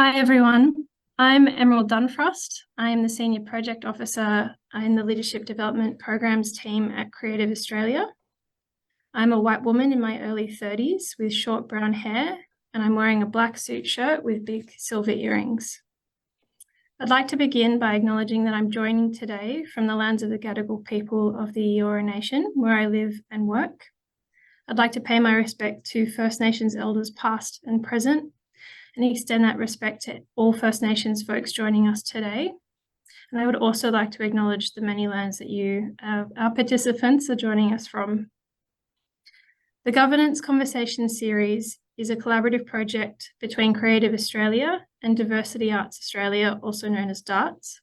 Hi everyone, I'm Emerald Dunfrost. I am the Senior Project Officer in the Leadership Development Programs team at Creative Australia. I'm a white woman in my early 30s with short brown hair, and I'm wearing a black suit shirt with big silver earrings. I'd like to begin by acknowledging that I'm joining today from the lands of the Gadigal people of the Eora Nation, where I live and work. I'd like to pay my respect to First Nations elders past and present, and extend that respect to all First Nations folks joining us today. And I would also like to acknowledge the many lands that our participants, are joining us from. The Governance Conversation series is a collaborative project between Creative Australia and Diversity Arts Australia, also known as DARTS.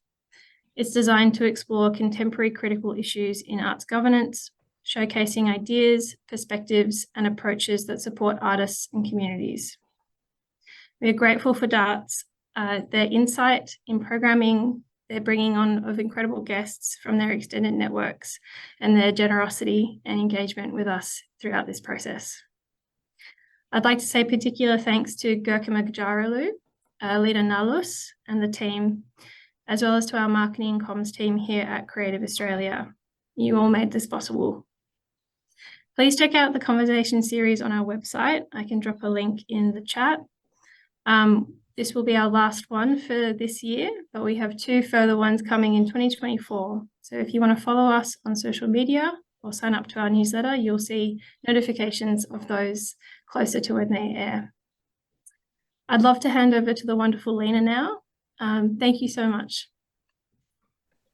It's designed to explore contemporary critical issues in arts governance, showcasing ideas, perspectives, and approaches that support artists and communities. We are grateful for DARTS, their insight in programming, their bringing on of incredible guests from their extended networks, and their generosity and engagement with us throughout this process. I'd like to say particular thanks to Gurkama Gajaralu, Lita Nalus, and the team, as well as to our marketing and comms team here at Creative Australia. You all made this possible. Please check out the conversation series on our website. I can drop a link in the chat. This will be our last one for this year, but we have 2 further ones coming in 2024. So if you want to follow us on social media or sign up to our newsletter, you'll see notifications of those closer to when they air. I'd love to hand over to the wonderful Lena now. Thank you so much.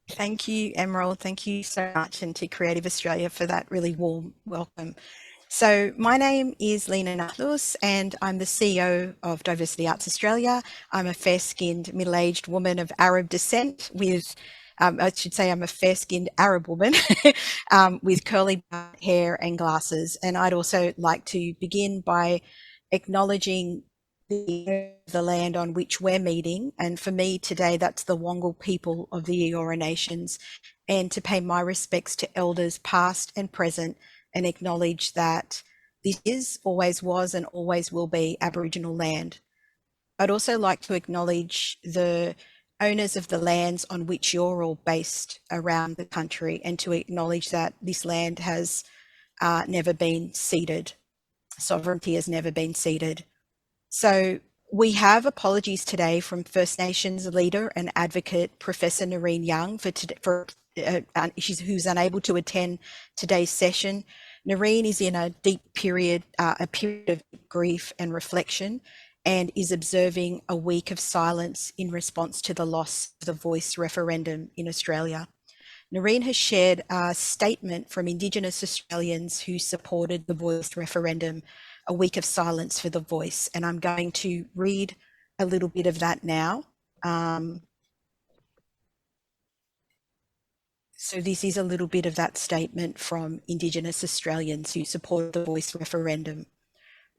Thank you, Emerald. Thank you so much, and to Creative Australia for that really warm welcome. So my name is Lena Nathus, and I'm the CEO of Diversity Arts Australia. I'm a fair-skinned, middle-aged woman of Arab descent with, I should say I'm a fair-skinned Arab woman with curly hair and glasses. And I'd also like to begin by acknowledging the land on which we're meeting. And for me today, that's the Wongal people of the Eora Nations, and to pay my respects to elders past and present, and acknowledge that this is, always was, and always will be Aboriginal land. I'd also like to acknowledge the owners of the lands on which you're all based around the country, and to acknowledge that this land has never been ceded. Sovereignty has never been ceded. So we have apologies today from First Nations leader and advocate, Professor Noreen Young, who's unable to attend today's session. Noreen is in a deep period of grief and reflection, and is observing a week of silence in response to the loss of the Voice referendum in Australia. Noreen has shared a statement from Indigenous Australians who supported the Voice referendum, a week of silence for the Voice, and I'm going to read a little bit of that now. So this is a little bit of that statement from Indigenous Australians who support the Voice referendum.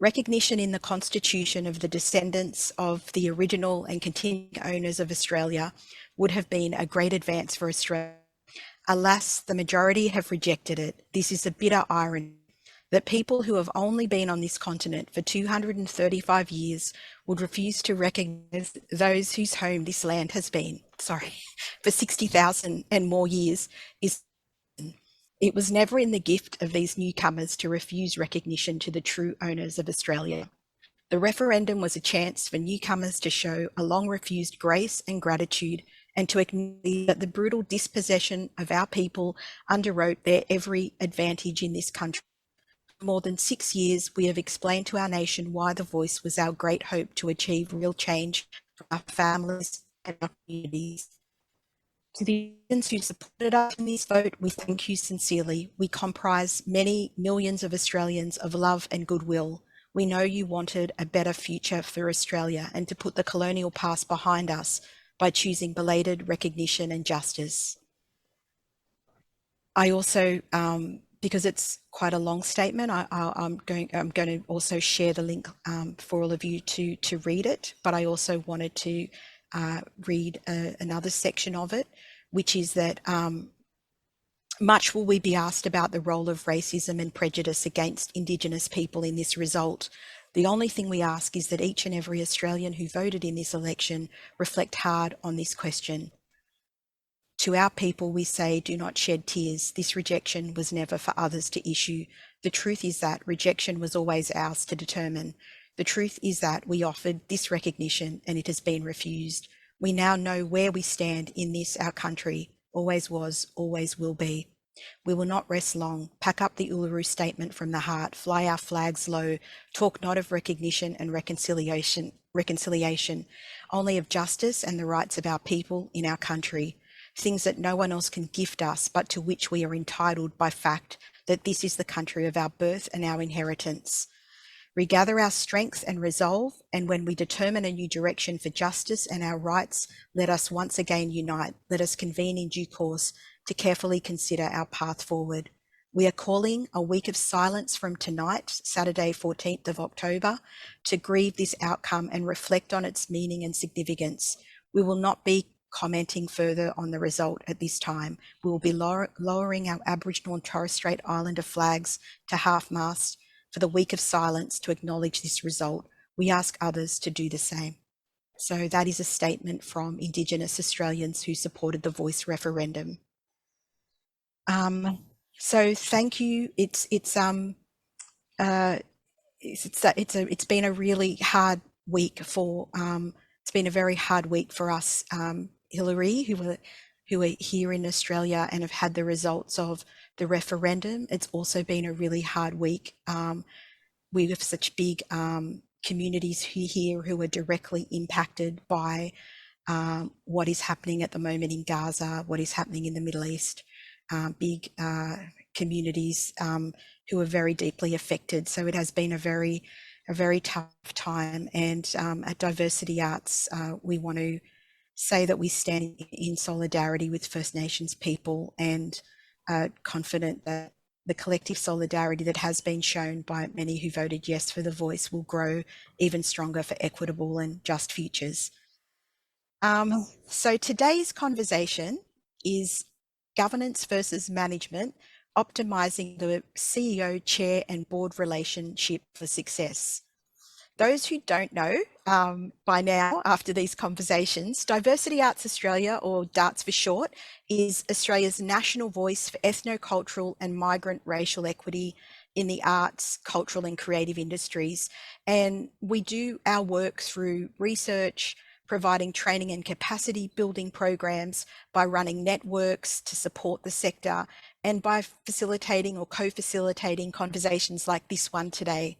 Recognition in the Constitution of the descendants of the original and continuing owners of Australia would have been a great advance for Australia. Alas, the majority have rejected it. This is a bitter irony, that people who have only been on this continent for 235 years would refuse to recognise those whose home this land has been, for 60,000 and more years. It was never in the gift of these newcomers to refuse recognition to the true owners of Australia. The referendum was a chance for newcomers to show a long-refused grace and gratitude, and to acknowledge that the brutal dispossession of our people underwrote their every advantage in this country. For more than 6 years, we have explained to our nation why the Voice was our great hope to achieve real change for our families and our communities. To the Australians who supported us in this vote, we thank you sincerely. We comprise many millions of Australians of love and goodwill. We know you wanted a better future for Australia and to put the colonial past behind us by choosing belated recognition and justice. I also, because it's quite a long statement, I'm going to also share the link for all of you to read it, but I also wanted to read another section of it, which is that much will we be asked about the role of racism and prejudice against Indigenous people in this result. The only thing we ask is that each and every Australian who voted in this election reflect hard on this question. To our people, we say, do not shed tears. This rejection was never for others to issue. The truth is that rejection was always ours to determine. The truth is that we offered this recognition and it has been refused. We now know where we stand in this, our country. Always was, always will be. We will not rest long. Pack up the Uluru Statement from the heart. Fly our flags low. Talk not of recognition and reconciliation, only of justice and the rights of our people in our country. Things that no one else can gift us, but to which we are entitled by fact that this is the country of our birth and our inheritance. Regather our strength and resolve, and when we determine a new direction for justice and our rights, let us once again unite. Let us convene in due course to carefully consider our path forward. We are calling a week of silence from tonight, Saturday, 14th of October, to grieve this outcome and reflect on its meaning and significance. We will not be commenting further on the result at this time. We will be lowering our Aboriginal and Torres Strait Islander flags to half-mast for the week of silence to acknowledge this result. We ask others to do the same. So that is a statement from Indigenous Australians who supported the Voice referendum. So thank you. It's been a really hard week for it's been a very hard week for us, Hillary, who are here in Australia and have had the results of the referendum. It's also been a really hard week. We have such big communities here who are directly impacted by what is happening at the moment in Gaza, what is happening in the Middle East, big communities who are very deeply affected. So it has been a very tough time. And at Diversity Arts, we want to say that we stand in solidarity with First Nations people and confident that the collective solidarity that has been shown by many who voted yes for the Voice will grow even stronger for equitable and just futures. So today's conversation is governance versus management, optimizing the CEO, chair and board relationship for success. Those who don't know by now, after these conversations, Diversity Arts Australia, or DARTS for short, is Australia's national voice for ethno-cultural and migrant racial equity in the arts, cultural and creative industries. And we do our work through research, providing training and capacity building programs, by running networks to support the sector, and by facilitating or co-facilitating conversations like this one today.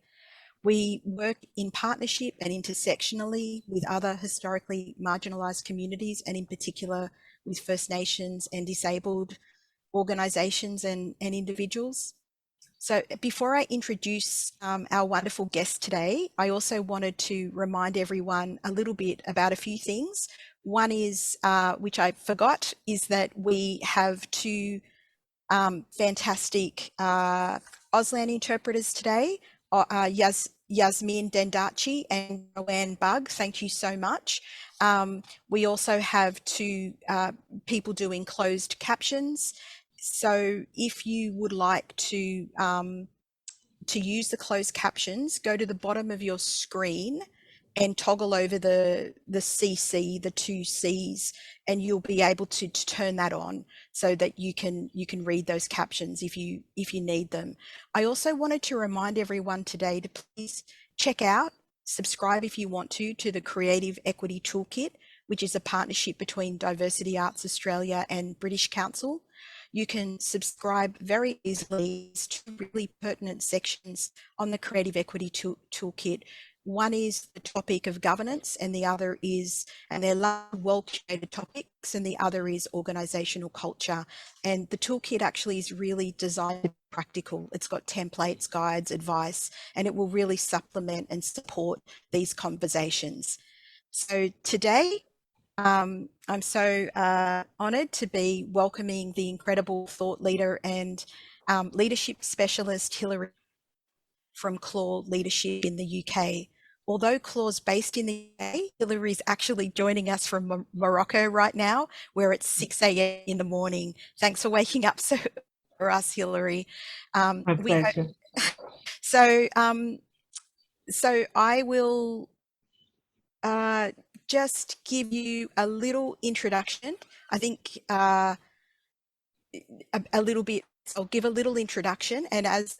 We work in partnership and intersectionally with other historically marginalised communities, and in particular with First Nations and disabled organisations and individuals. So before I introduce our wonderful guest today, I also wanted to remind everyone a little bit about a few things. One is, which I forgot, is that we have two fantastic Auslan interpreters today, Yasmin Dendachi and Joanne Bug. Thank you so much. We also have two people doing closed captions. So if you would like to use the closed captions, go to the bottom of your screen and toggle over the CC, the two C's, and you'll be able to turn that on so that you can read those captions if you need them. I also wanted to remind everyone today to please check out, subscribe if you want to the Creative Equity Toolkit, which is a partnership between Diversity Arts Australia and British Council. You can subscribe very easily to really pertinent sections on the Creative Equity Toolkit. One is the topic of governance, and the other is, and they're well-curated topics, and the other is organisational culture. And the toolkit actually is really designed to be practical. It's got templates, guides, advice, and it will really supplement and support these conversations. So today, I'm so honoured to be welcoming the incredible thought leader and leadership specialist, Hillary, from Claw Leadership in the UK. Although Claw's based in the UK, Hillary is actually joining us from Morocco right now, where it's 6 a.m. in the morning. Thanks for waking up so for us, Hillary. My pleasure. So So I will just give you a little introduction. I think a little bit. I'll give a little introduction, and as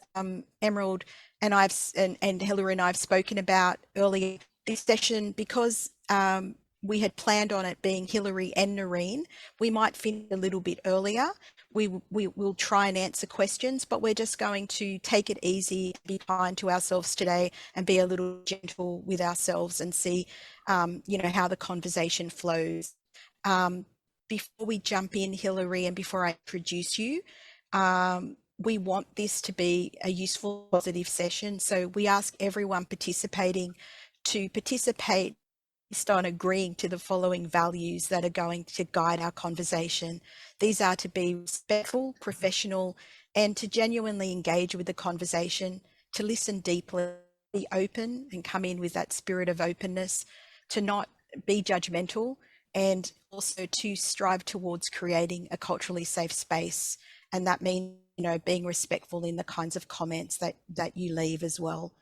Emerald and and Hillary and I've spoken about earlier, this session, because we had planned on it being Hillary and Noreen, we might finish a little bit earlier. We will try and answer questions, but we're just going to take it easy, be kind to ourselves today, and be a little gentle with ourselves, and see, how the conversation flows. Before we jump in, Hillary, and before I introduce you, we want this to be a useful, positive session. So we ask everyone participating to participate based on agreeing to the following values that are going to guide our conversation. These are to be respectful, professional, and to genuinely engage with the conversation, to listen deeply, be open and come in with that spirit of openness, to not be judgmental, and also to strive towards creating a culturally safe space. And that means, being respectful in the kinds of comments that you leave as well.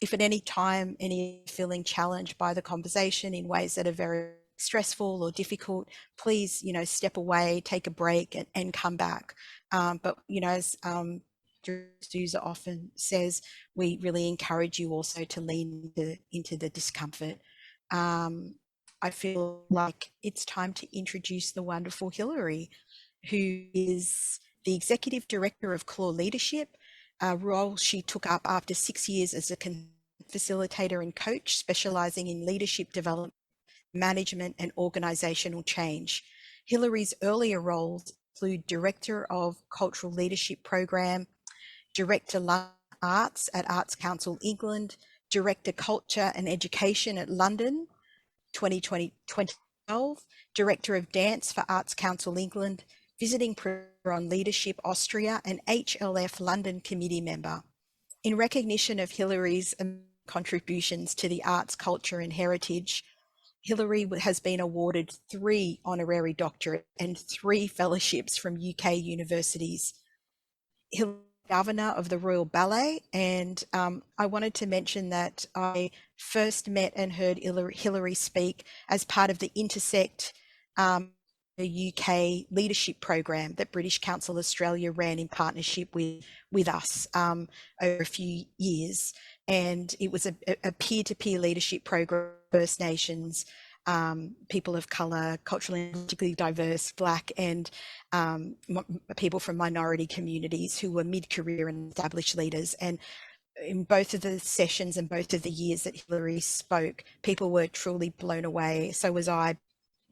If at any time any feeling challenged by the conversation in ways that are very stressful or difficult, please, step away, take a break, and come back. But, as Susa often says, we really encourage you also to lean into the discomfort. I feel like it's time to introduce the wonderful Hillary, who is the Executive Director of Claw Leadership, a role she took up after 6 years as a facilitator and coach, specialising in leadership development, management and organisational change. Hillary's earlier roles include Director of Cultural Leadership Program, Director Arts at Arts Council England, Director Culture and Education at London, 2012, Director of Dance for Arts Council England, Visiting Professor on Leadership Austria, and HLF London Committee member. In recognition of Hillary's contributions to the arts, culture and heritage, Hillary has been awarded 3 honorary doctorates and 3 fellowships from UK universities. Hillary Governor of the Royal Ballet, and I wanted to mention that I first met and heard Hillary speak as part of the Intersect, the UK leadership program that British Council Australia ran in partnership with us over a few years, and it was a peer-to-peer leadership program for First Nations, people of colour, culturally and politically diverse, Black and people from minority communities who were mid-career and established leaders. And in both of the sessions and both of the years that Hillary spoke, people were truly blown away. So was I,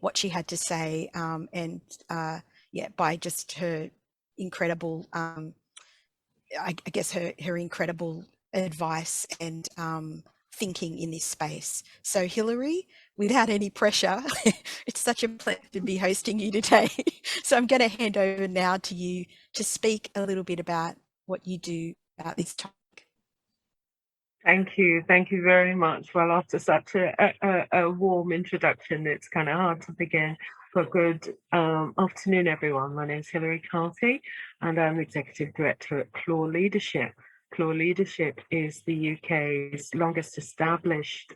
what she had to say, and by just her incredible, I guess her incredible advice and thinking in this space. So Hillary, without any pressure, it's such a pleasure to be hosting you today. So I'm going to hand over now to you to speak a little bit about what you do about this topic. Thank you. Thank you very much. Well, after such a warm introduction, it's kind of hard to begin. But good afternoon, everyone. My name is Hillary Carthy, and I'm Executive Director at Claw Leadership. Claw Leadership is the UK's longest established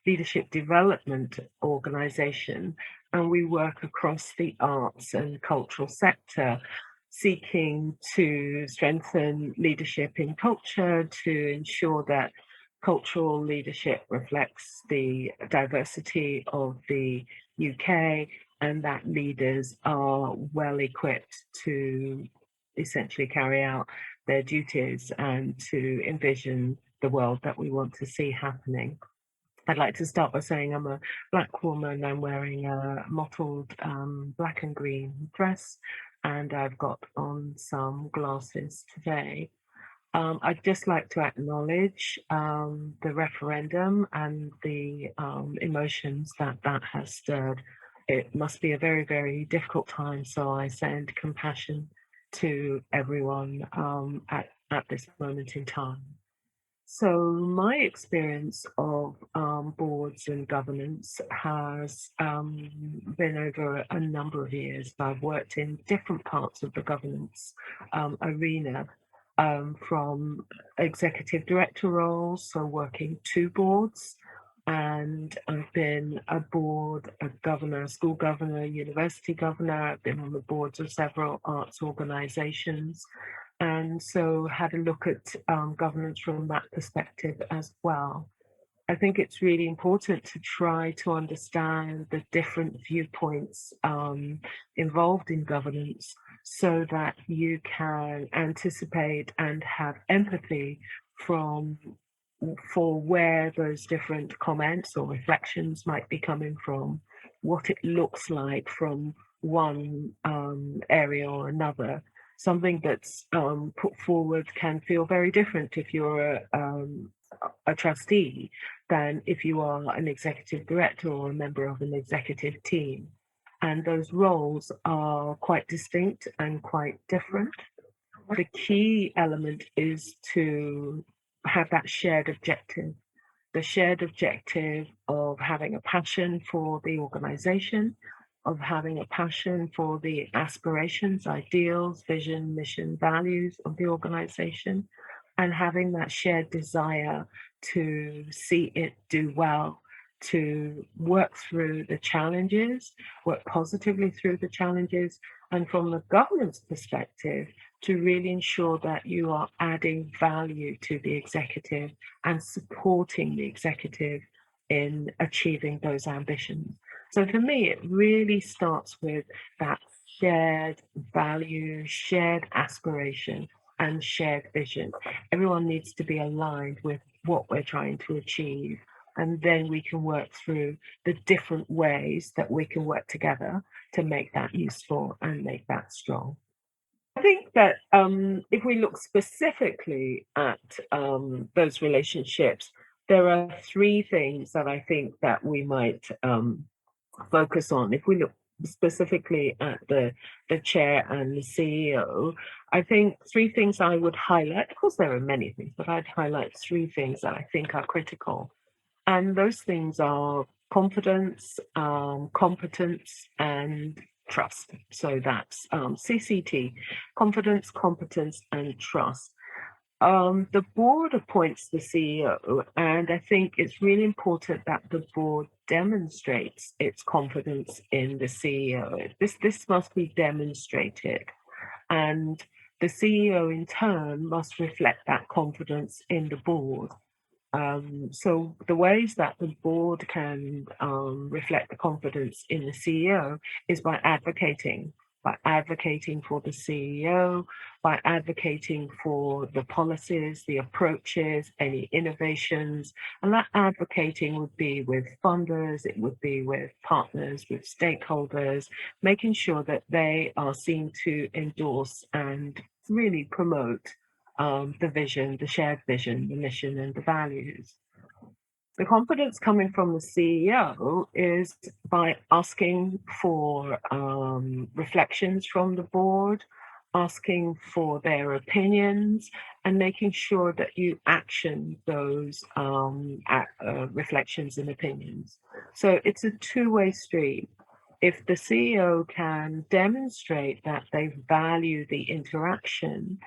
leadership development organisation, and we work across the arts and cultural sector, seeking to strengthen leadership in culture, to ensure that cultural leadership reflects the diversity of the UK, and that leaders are well equipped to essentially carry out their duties and to envision the world that we want to see happening. I'd like to start by saying I'm a Black woman. I'm wearing a mottled black and green dress, and I've got on some glasses today. I'd just like to acknowledge the referendum and the emotions that has stirred. It must be a very, very difficult time, so I send compassion to everyone at this moment in time. So my experience of boards and governance has been over a number of years. I've worked in different parts of the governance arena, from executive director roles, so working 2 boards, and I've been a board, a governor, school governor, university governor. I've been on the boards of several arts organizations, and so had a look at governance from that perspective as well. I think it's really important to try to understand the different viewpoints involved in governance so that you can anticipate and have empathy from for where those different comments or reflections might be coming from, what it looks like from one area or another. Something that's put forward can feel very different if you're a trustee than if you are an executive director or a member of an executive team. And those roles are quite distinct and quite different. The key element is to have that shared objective, the shared objective of having a passion for the organization, of having a passion for the aspirations, ideals, vision, mission, values of the organization, and having that shared desire to see it do well, to work through the challenges, work positively through the challenges, and from the governance perspective, to really ensure that you are adding value to the executive and supporting the executive in achieving those ambitions. So for me, it really starts with that shared value, shared aspiration, and shared vision. Everyone needs to be aligned with what we're trying to achieve. And then we can work through the different ways that we can work together to make that useful and make that strong. I think that if we look specifically at those relationships, there are 3 things that I think that we might focus on. If we look specifically at the chair and the CEO, I think 3 things I would highlight. Of course, there are many things, but I'd highlight 3 things that I think are critical. And those things are confidence, competence, and trust. So that's CCT, confidence, competence, and trust. The board appoints the CEO, and I think it's really important that the board demonstrates its confidence in the CEO. This must be demonstrated, and the CEO in turn must reflect that confidence in the board. So the ways that the board can reflect the confidence in the CEO is by advocating for the CEO, by advocating for the policies, the approaches, any innovations. And that advocating would be with funders, it would be with partners, with stakeholders, making sure that they are seen to endorse and really promote the vision, the shared vision, the mission, and the values. The confidence coming from the CEO is by asking for reflections from the board, asking for their opinions, and making sure that you action those reflections and opinions. So it's a two-way street. If the CEO can demonstrate that they value the interaction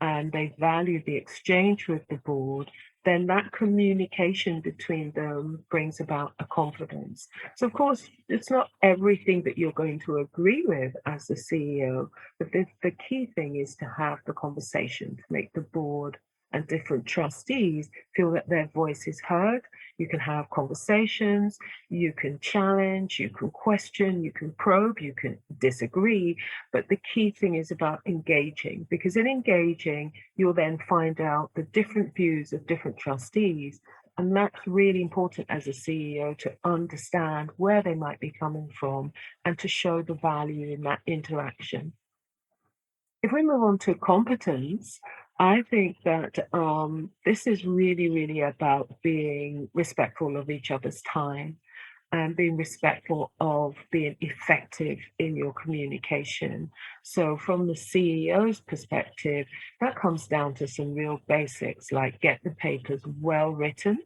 and they value the exchange with the board, then that communication between them brings about a confidence. So, of course, it's not everything that you're going to agree with as the CEO, but the key thing is to have the conversation to make the board and different trustees feel that their voice is heard. You can have conversations, you can challenge, you can question, you can probe, you can disagree. But the key thing is about engaging, because in engaging, you'll then find out the different views of different trustees. And that's really important as a CEO to understand where they might be coming from and to show the value in that interaction. If we move on to competence, I think that this is really, really about being respectful of each other's time and being respectful of being effective in your communication. So, from the CEO's perspective, that comes down to some real basics like get the papers well written,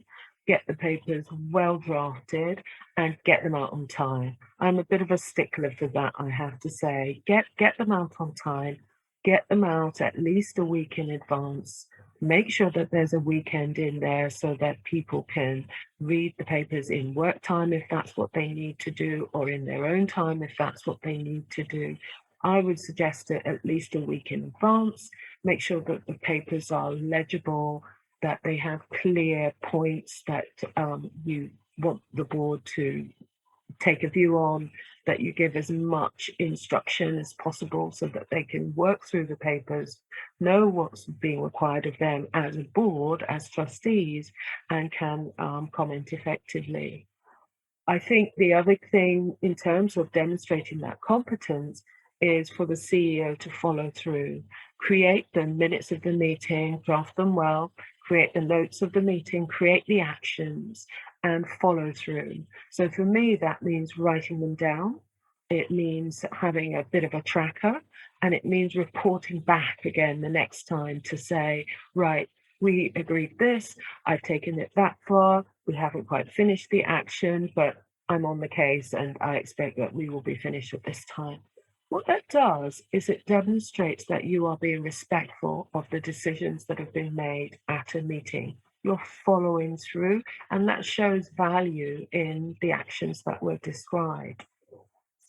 get the papers well drafted, and get them out on time. I'm a bit of a stickler for that, I have to say. Get them out on time. get them out at least a week in advance. Make sure that there's a weekend in there so that people can read the papers in work time if that's what they need to do, or in their own time if that's what they need to do. I would suggest it at least a week in advance. Make sure that the papers are legible, that they have clear points that you want the board to take a view on, that you give as much instruction as possible so that they can work through the papers, know what's being required of them as a board, as trustees, and can comment effectively. I think the other thing in terms of demonstrating that competence is for the CEO to follow through, create the minutes of the meeting, draft them well, create the notes of the meeting, create the actions, and follow through. So for me, that means writing them down. It means having a bit of a tracker, and it means reporting back again the next time to say, right, we agreed this, I've taken it that far, we haven't quite finished the action, but I'm on the case and I expect that we will be finished at this time. What that does is it demonstrates that you are being respectful of the decisions that have been made at a meeting. You're following through, and that shows value in the actions that were described.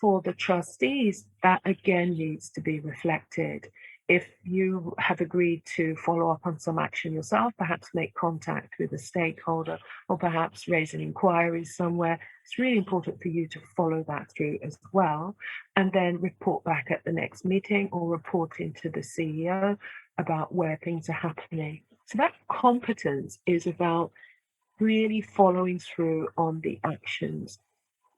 For the trustees, that again needs to be reflected. If you have agreed to follow up on some action yourself, perhaps make contact with a stakeholder, or perhaps raise an inquiry somewhere, it's really important for you to follow that through as well, and then report back at the next meeting or report into the CEO about where things are happening. So that competence is about really following through on the actions.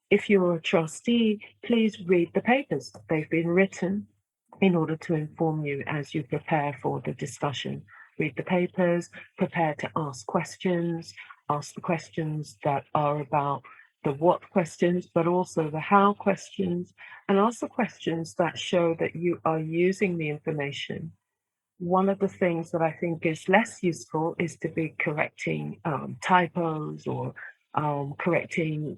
If you're a trustee, please read the papers. They've been written in order to inform you as you prepare for the discussion. Read the papers, prepare to ask the questions that are about the what questions, but also the how questions, and ask the questions that show that you are using the information. One of the things that I think is less useful is to be correcting typos or correcting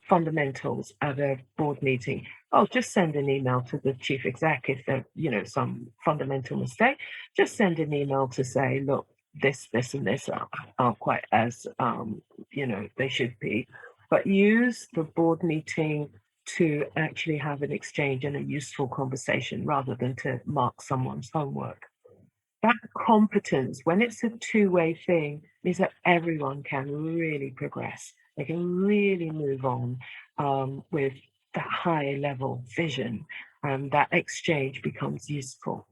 fundamentals at a board meeting. Oh, just send an email to the chief exec if there's some fundamental mistake. Just send an email to say, look, this, and this aren't quite as they should be. But use the board meeting to actually have an exchange and a useful conversation rather than to mark someone's homework. That competence, when it's a two-way thing, means that everyone can really progress. They can really move on with that high level vision, and that exchange becomes useful.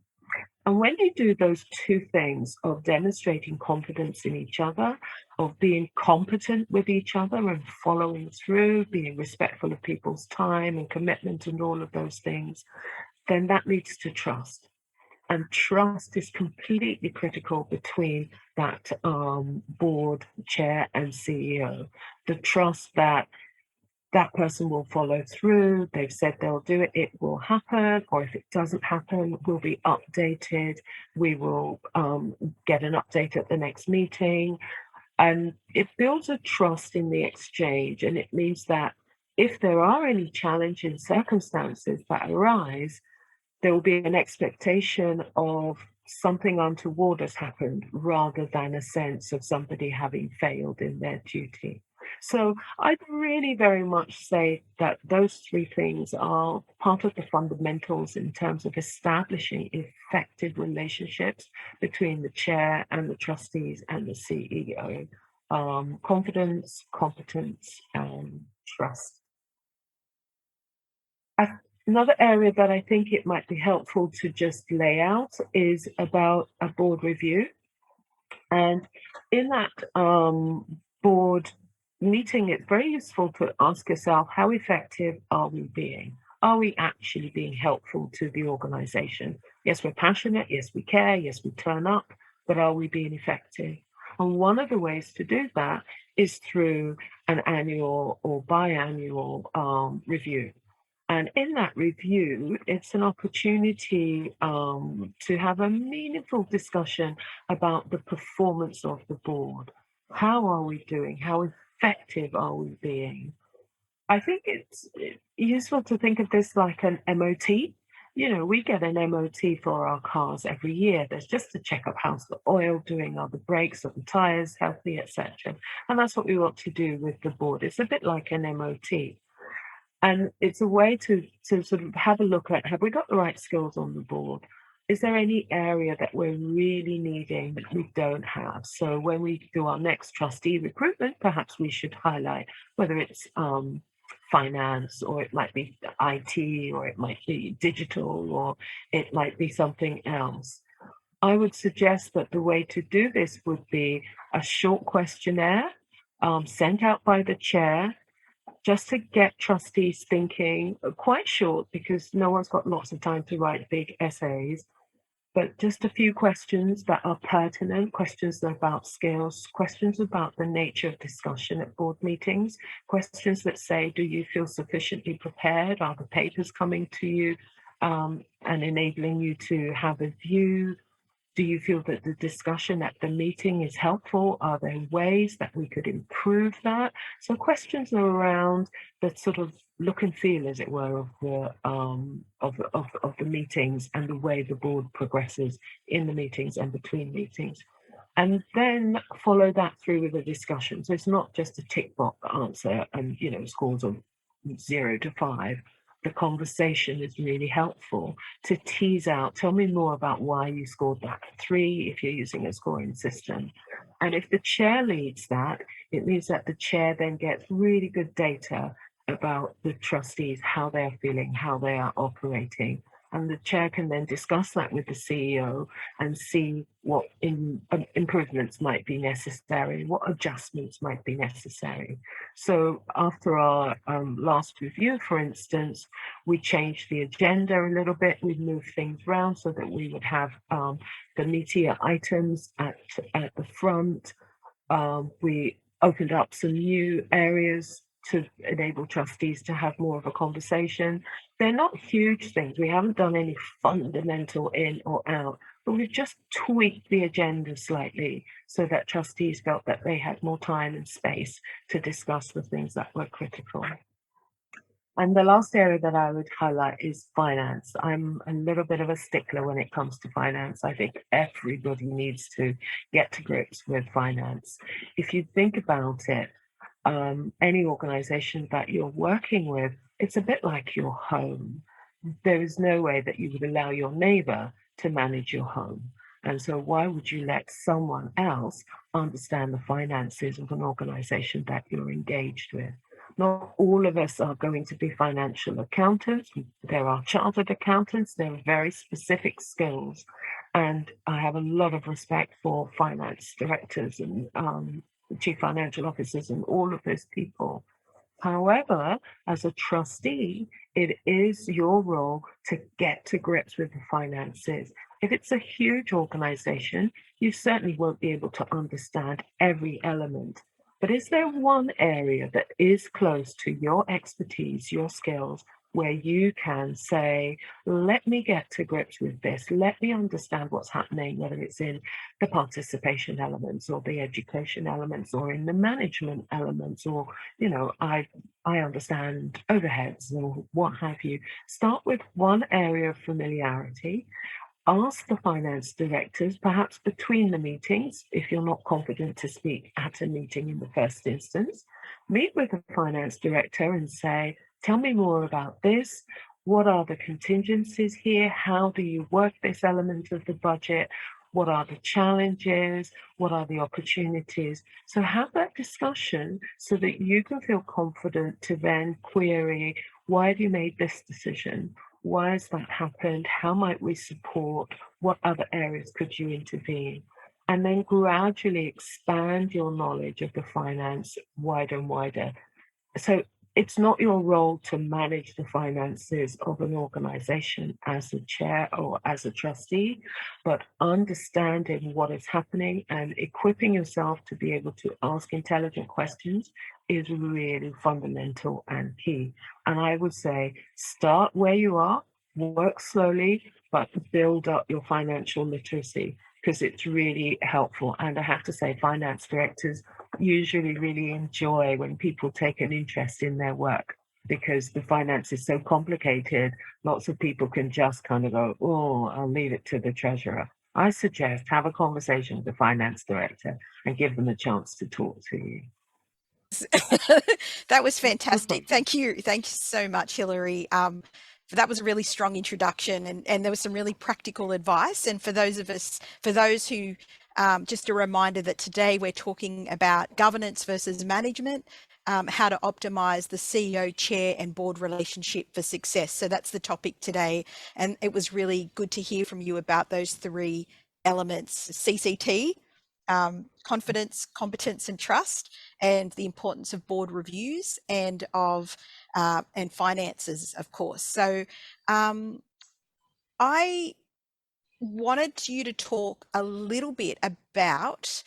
And when you do those two things of demonstrating confidence in each other, of being competent with each other and following through, being respectful of people's time and commitment and all of those things, then that leads to trust. And trust is completely critical between that board chair and CEO. The trust that that person will follow through, they've said they'll do it, it will happen, or if it doesn't happen, we'll be updated. We will get an update at the next meeting. And it builds a trust in the exchange. And it means that if there are any challenging circumstances that arise, there will be an expectation of something untoward has happened rather than a sense of somebody having failed in their duty. So I'd really very much say that those three things are part of the fundamentals in terms of establishing effective relationships between the chair and the trustees and the CEO. Confidence, competence, and trust. Another area that I think it might be helpful to just lay out is about a board review. And in that board meeting, it's very useful to ask yourself, how effective are we being? Are we actually being helpful to the organization? Yes, we're passionate. Yes, we care. Yes, we turn up. But are we being effective? And one of the ways to do that is through an annual or biannual review. And in that review, it's an opportunity to have a meaningful discussion about the performance of the board. How are we doing? How effective are we being? I think it's useful to think of this like an MOT. we get an MOT for our cars every year. There's just to check up how's the oil doing, are the brakes, are the tires healthy, etc. And that's what we want to do with the board. It's a bit like an MOT. And it's a way to sort of have a look at, have we got the right skills on the board? Is there any area that we're really needing that we don't have? So when we do our next trustee recruitment, perhaps we should highlight whether it's finance, or it might be IT, or it might be digital, or it might be something else. I would suggest that the way to do this would be a short questionnaire sent out by the chair, just to get trustees thinking, quite short because no one's got lots of time to write big essays, but just a few questions that are pertinent, questions about skills, questions about the nature of discussion at board meetings, questions that say, do you feel sufficiently prepared? Are the papers coming to you and enabling you to have a view? Do you feel that the discussion at the meeting is helpful? Are there ways that we could improve that? So questions around the sort of look and feel, as it were, of the meetings and the way the board progresses in the meetings and between meetings. And then follow that through with a discussion. So it's not just a tick box answer and scores of 0 to 5. The conversation is really helpful to tease out, tell me more about why you scored that 3 if you're using a scoring system. And if the chair leads that, it means that the chair then gets really good data about the trustees, how they're feeling, how they are operating. And the chair can then discuss that with the CEO and see what improvements might be necessary, what adjustments might be necessary. So after our last review, for instance, we changed the agenda a little bit. We moved things around so that we would have the meatier items at the front. We opened up some new areas to enable trustees to have more of a conversation. They're not huge things. We haven't done any fundamental in or out, but we've just tweaked the agenda slightly so that trustees felt that they had more time and space to discuss the things that were critical. And the last area that I would highlight is finance. I'm a little bit of a stickler when it comes to finance. I think everybody needs to get to grips with finance. If you think about it, any organization that you're working with, it's a bit like your home. There is no way that you would allow your neighbor to manage your home. And so why would you let someone else understand the finances of an organization that you're engaged with? Not all of us are going to be financial accountants. There are chartered accountants. There are very specific skills. And I have a lot of respect for finance directors and chief financial officers and all of those people. However, as a trustee, it is your role to get to grips with the finances. If it's a huge organization, you certainly won't be able to understand every element. But is there one area that is close to your expertise, your skills, where you can say, let me get to grips with this, let me understand what's happening, whether it's in the participation elements or the education elements or in the management elements, or, I understand overheads or what have you. Start with one area of familiarity. Ask the finance directors, perhaps between the meetings, if you're not confident to speak at a meeting in the first instance. Meet with the finance director and say, tell me more about this. What are the contingencies here? How do you work this element of the budget? What are the challenges? What are the opportunities? So have that discussion so that you can feel confident to then query, why have you made this decision? Why has that happened? How might we support? What other areas could you intervene? And then gradually expand your knowledge of the finance wider and wider. So it's not your role to manage the finances of an organization as a chair or as a trustee, but understanding what is happening and equipping yourself to be able to ask intelligent questions is really fundamental and key. And I would say start where you are, work slowly, but build up your financial literacy because it's really helpful. And I have to say, finance directors usually really enjoy when people take an interest in their work. because the finance is so complicated. Lots of people can just kind of go, oh, I'll leave it to the treasurer. I suggest have a conversation with the finance director and give them a chance to talk to you. That was fantastic. Thank you. Thank you so much, Hilary. That was a really strong introduction, and there was some really practical advice. And for those who, just a reminder that today we're talking about governance versus management, how to optimize the CEO, chair, and board relationship for success. So that's the topic today. And it was really good to hear from you about those three elements: CCT, confidence, competence, and trust, and the importance of board reviews and finances, of course. So I wanted you to talk a little bit about,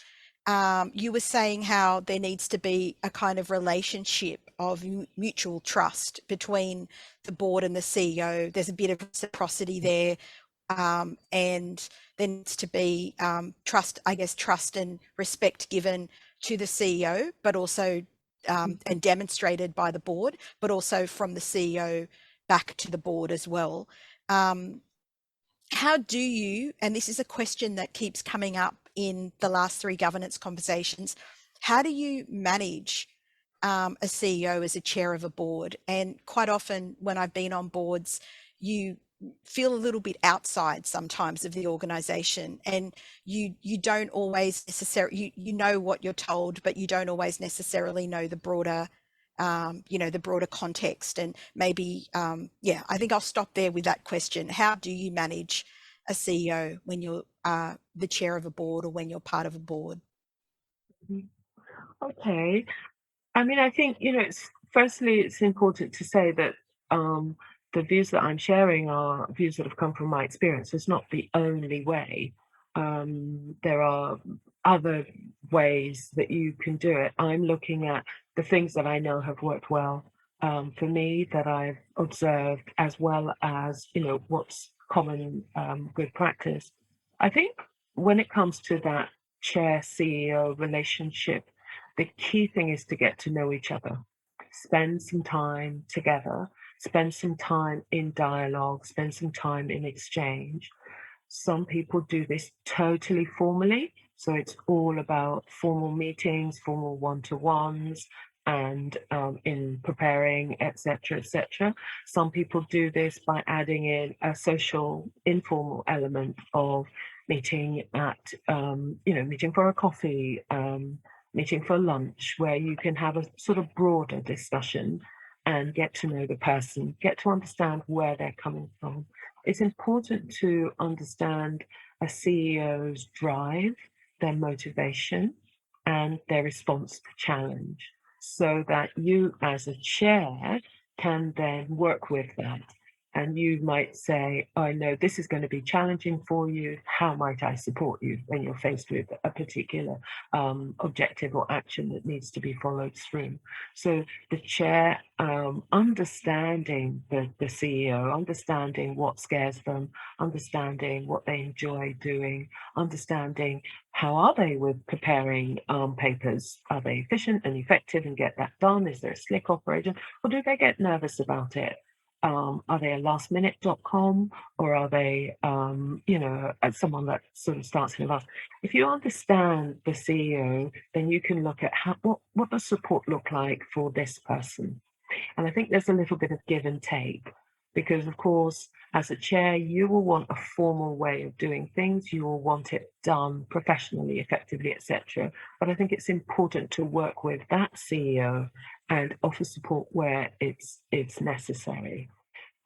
you were saying how there needs to be a kind of relationship of mutual trust between the board and the CEO. There's a bit of reciprocity there. And there needs to be trust and respect given to the CEO, but also and demonstrated by the board, but also from the CEO back to the board as well. How do you, and this is a question that keeps coming up in the last three governance conversations, how do you manage a CEO as a chair of a board? And quite often when I've been on boards, you feel a little bit outside sometimes of the organization, and you don't always necessarily, you know what you're told, but you don't always necessarily know the broader the broader context. And maybe I think I'll stop there with that question. How do you manage a CEO when you're the chair of a board, or when you're part of a board? Okay. I mean, I think, firstly, it's important to say that the views that I'm sharing are views that have come from my experience. It's not the only way. There are other ways that you can do it. I'm looking at the things that I know have worked well for me, that I've observed, as well as, what's common good practice. I think when it comes to that chair CEO relationship, the key thing is to get to know each other, spend some time together, spend some time in dialogue, spend some time in exchange. Some people do this totally formally. So it's all about formal meetings, formal one-to-ones, and in preparing, etc., etc. Some people do this by adding in a social, informal element of meeting at, meeting for a coffee, meeting for lunch, where you can have a sort of broader discussion and get to know the person, get to understand where they're coming from. It's important to understand a CEO's drive, their motivation, and their response to challenge, so that you as a chair can then work with that. And you might say, I know this is going to be challenging for you. How might I support you when you're faced with a particular objective or action that needs to be followed through? So the chair, understanding the CEO, understanding what scares them, understanding what they enjoy doing, understanding how are they with preparing papers? Are they efficient and effective and get that done? Is there a slick operation? Or do they get nervous about it? Are they a lastminute.com, or are they, someone that sort of starts in the last? If you understand the CEO, then you can look at what does support look like for this person. And I think there's a little bit of give and take, because of course, as a chair, you will want a formal way of doing things. You will want it done professionally, effectively, etc. But I think it's important to work with that CEO and offer support where it's necessary.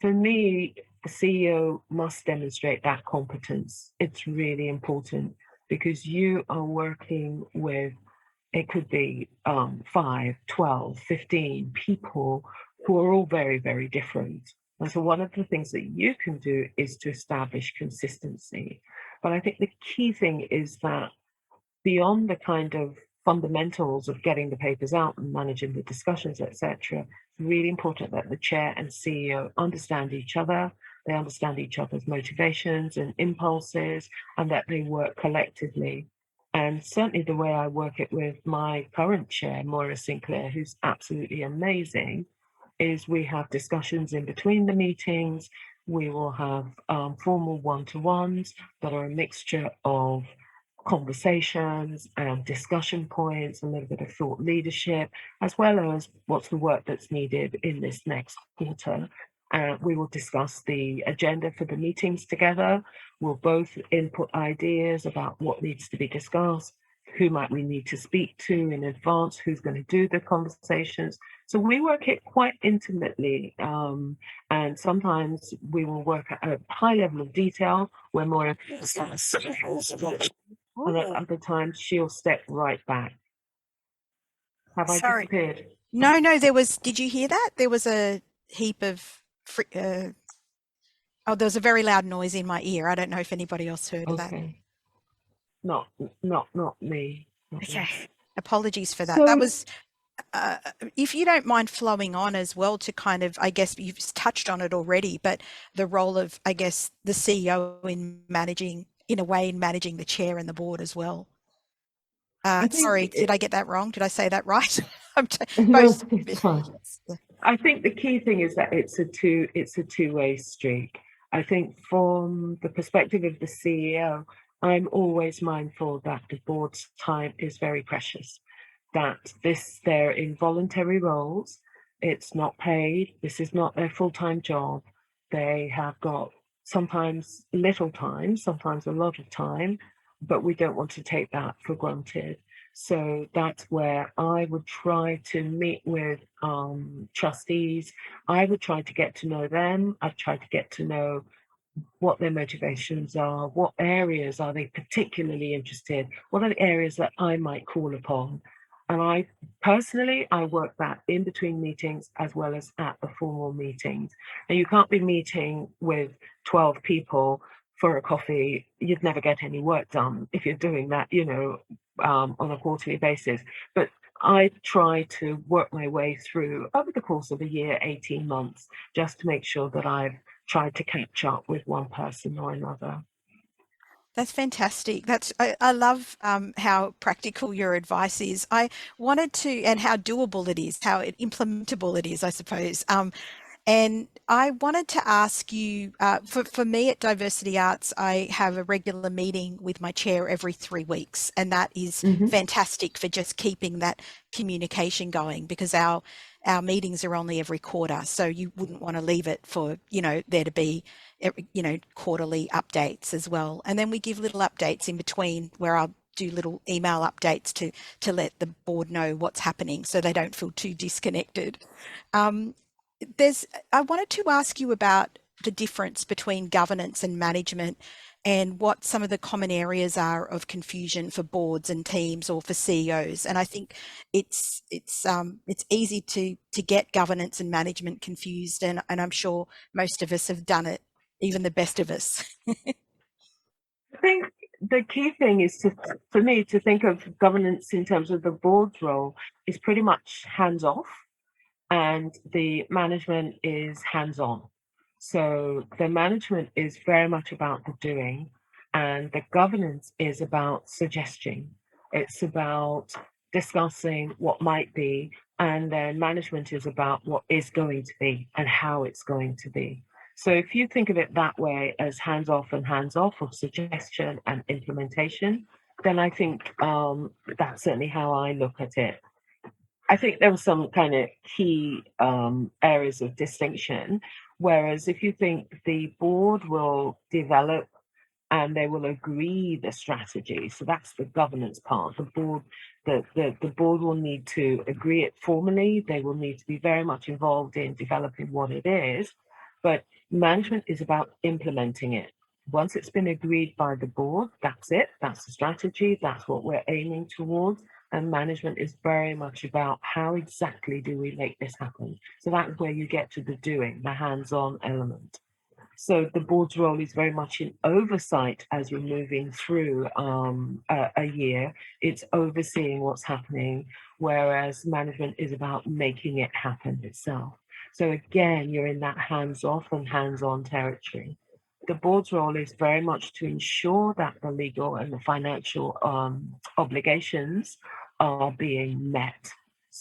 For me, the CEO must demonstrate that competence. It's really important, because you are working with, it could be 5, 12, 15 people who are all very, very different. And so one of the things that you can do is to establish consistency. But I think the key thing is that beyond the kind of fundamentals of getting the papers out and managing the discussions, etc., it's really important that the chair and CEO understand each other, they understand each other's motivations and impulses, and that they work collectively. And certainly the way I work it with my current chair, Moira Sinclair, who's absolutely amazing, is we have discussions in between the meetings. We will have formal one-to-ones that are a mixture of conversations and discussion points, a little bit of thought leadership, as well as what's the work that's needed in this next quarter. We will discuss the agenda for the meetings together. We'll both input ideas about what needs to be discussed, who might we need to speak to in advance, who's going to do the conversations. So we work it quite intimately, and sometimes we will work at a high level of detail. We're more and at other times she'll step right back. Have I Sorry. disappeared? No, there was, did you hear that? There was a heap of, oh, there was a very loud noise in my ear. I don't know if anybody else heard that. Okay. Not me. Not me. Okay. Apologies for that. So- That was, if you don't mind flowing on as well to kind of, I guess you've touched on it already, but the role of, I guess, the CEO in managing, in a way, in managing the chair and the board as well. Sorry, did I get that wrong? Did I say that right? No, it's fine. I think the key thing is that it's a two-way street. I think from the perspective of the CEO, I'm always mindful that the board's time is very precious, that they're in voluntary roles, it's not paid, this is not their full-time job. They have got sometimes little time, sometimes a lot of time, but we don't want to take that for granted. So that's where I would try to meet with trustees. I would try to get to know them. I'd try to get to know what their motivations are, what areas are they particularly interested, what are the areas that I might call upon. And I personally, I work that in between meetings as well as at the formal meetings. And you can't be meeting with 12 people for a coffee. You'd never get any work done if you're doing that, on a quarterly basis. But I try to work my way through over the course of a year, 18 months, just to make sure that I've tried to catch up with one person or another. That's fantastic. I love how practical your advice is. I wanted to, and how doable it is, how implementable it is, I suppose. And I wanted to ask you, for me at Diversity Arts, I have a regular meeting with my chair every 3 weeks, and that is fantastic for just keeping that communication going, because our meetings are only every quarter, so you wouldn't want to leave it for, there to be, quarterly updates as well. And then we give little updates in between where I'll do little email updates to let the board know what's happening so they don't feel too disconnected. I wanted to ask you about the difference between governance and management, and what some of the common areas are of confusion for boards and teams, or for CEOs. And I think it's easy to get governance and management confused, and I'm sure most of us have done it, even the best of us. I think the key thing is for me to think of governance in terms of the board's role is pretty much hands off, and the management is hands on. So the management is very much about the doing, and the governance is about suggesting. It's about discussing what might be, and then management is about what is going to be and how it's going to be. So if you think of it that way, as hands off and hands off, of suggestion and implementation, then I think that's certainly how I look at it. I think there were some kind of key areas of distinction. Whereas if you think the board will develop and they will agree the strategy, so that's the governance part. The board will need to agree it formally. They will need to be very much involved in developing what it is, but management is about implementing it. Once it's been agreed by the board, that's it. That's the strategy. That's what we're aiming towards. And management is very much about how exactly do we make this happen. So that's where you get to the doing, the hands-on element. So the board's role is very much in oversight as you're moving through a year. It's overseeing what's happening, whereas management is about making it happen itself. So again, you're in that hands-off and hands-on territory. The board's role is very much to ensure that the legal and the financial obligations are being met.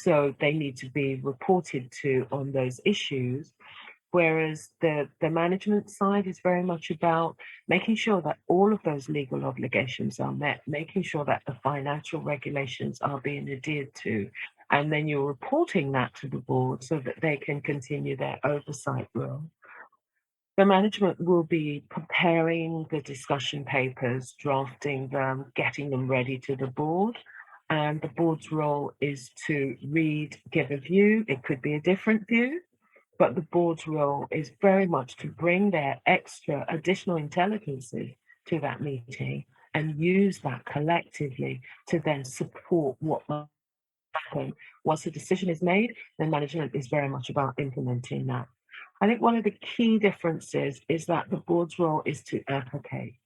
So they need to be reported to on those issues. Whereas the management side is very much about making sure that all of those legal obligations are met, making sure that the financial regulations are being adhered to, and then you're reporting that to the board so that they can continue their oversight role. The management will be preparing the discussion papers, drafting them, getting them ready to the board. And the board's role is to read, give a view. It could be a different view, but the board's role is very much to bring their extra additional intelligences to that meeting and use that collectively to then support what will happen. Once the decision is made, then management is very much about implementing that. I think one of the key differences is that the board's role is to advocate.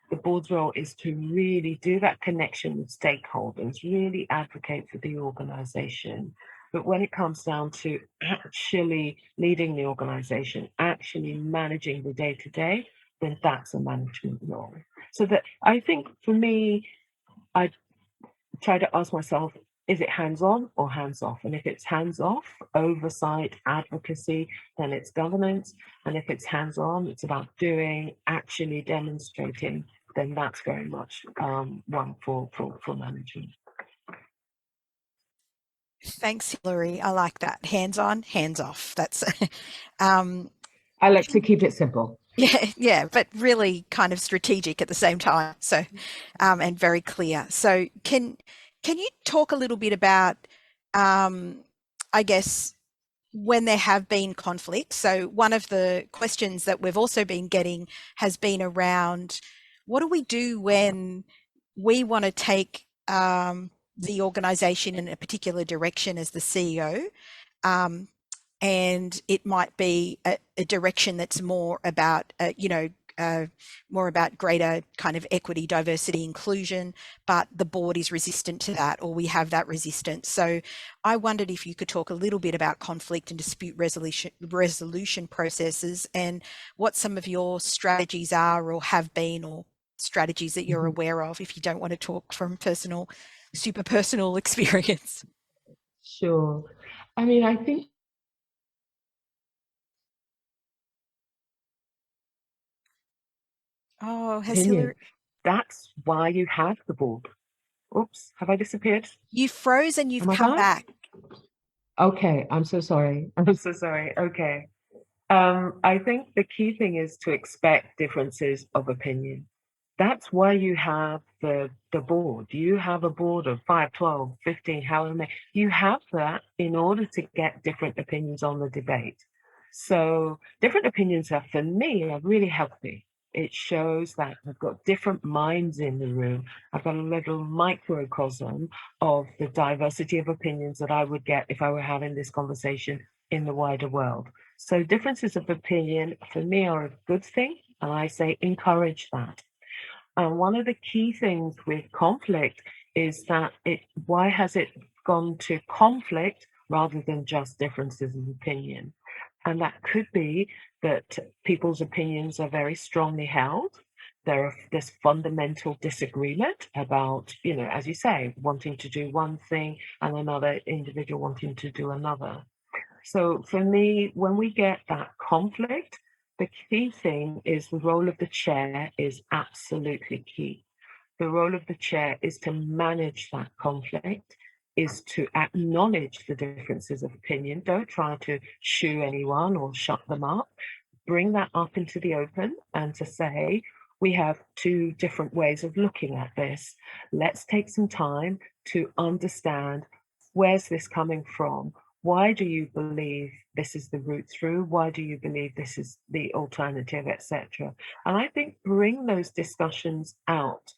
The board's role is to really do that connection with stakeholders, really advocate for the organization. But when it comes down to actually leading the organization, actually managing the day to day, then that's a management role. So that I think for me, I try to ask myself, is it hands-on or hands-off? And if it's hands-off, oversight, advocacy, then it's governance. And if it's hands-on, it's about doing, actually demonstrating, then that's very much one for management. Thanks, Hilary. I like that. Hands on, hands off. That's I like to keep it simple. yeah, but really kind of strategic at the same time. So, and very clear. So, can you talk a little bit about, I guess, when there have been conflicts? So, one of the questions that we've also been getting has been around what do we do when we want to take the organisation in a particular direction as the CEO? And it might be a direction that's more about, more about greater kind of equity, diversity, inclusion, but the board is resistant to that, or we have that resistance. So I wondered if you could talk a little bit about conflict and dispute resolution processes and what some of your strategies are or have been, or strategies that you're aware of, if you don't want to talk from super personal experience. Sure. I mean, I think Oh, has opinion. Hillary? That's why you have the board. Oops, have I disappeared? You froze and you've Am I come back. Okay, I'm so sorry. I'm so sorry. Okay. I think the key thing is to expect differences of opinion. That's why you have the board. You have a board of 5, 12, 15, however many. You have that in order to get different opinions on the debate. So different opinions are, for me, are really healthy. It shows that I've got different minds in the room. I've got a little microcosm of the diversity of opinions that I would get if I were having this conversation in the wider world. So differences of opinion for me are a good thing, and I say encourage that. And one of the key things with conflict is that why has it gone to conflict rather than just differences of opinion? And that could be that people's opinions are very strongly held. There's fundamental disagreement about, as you say, wanting to do one thing and another individual wanting to do another. So for me, when we get that conflict, the key thing is the role of the chair is absolutely key. The role of the chair is to manage that conflict, is to acknowledge the differences of opinion. Don't try to shoo anyone or shut them up. Bring that up into the open and to say, we have two different ways of looking at this. Let's take some time to understand, where's this coming from? Why do you believe this is the route through? Why do you believe this is the alternative, etc.? And I think bring those discussions out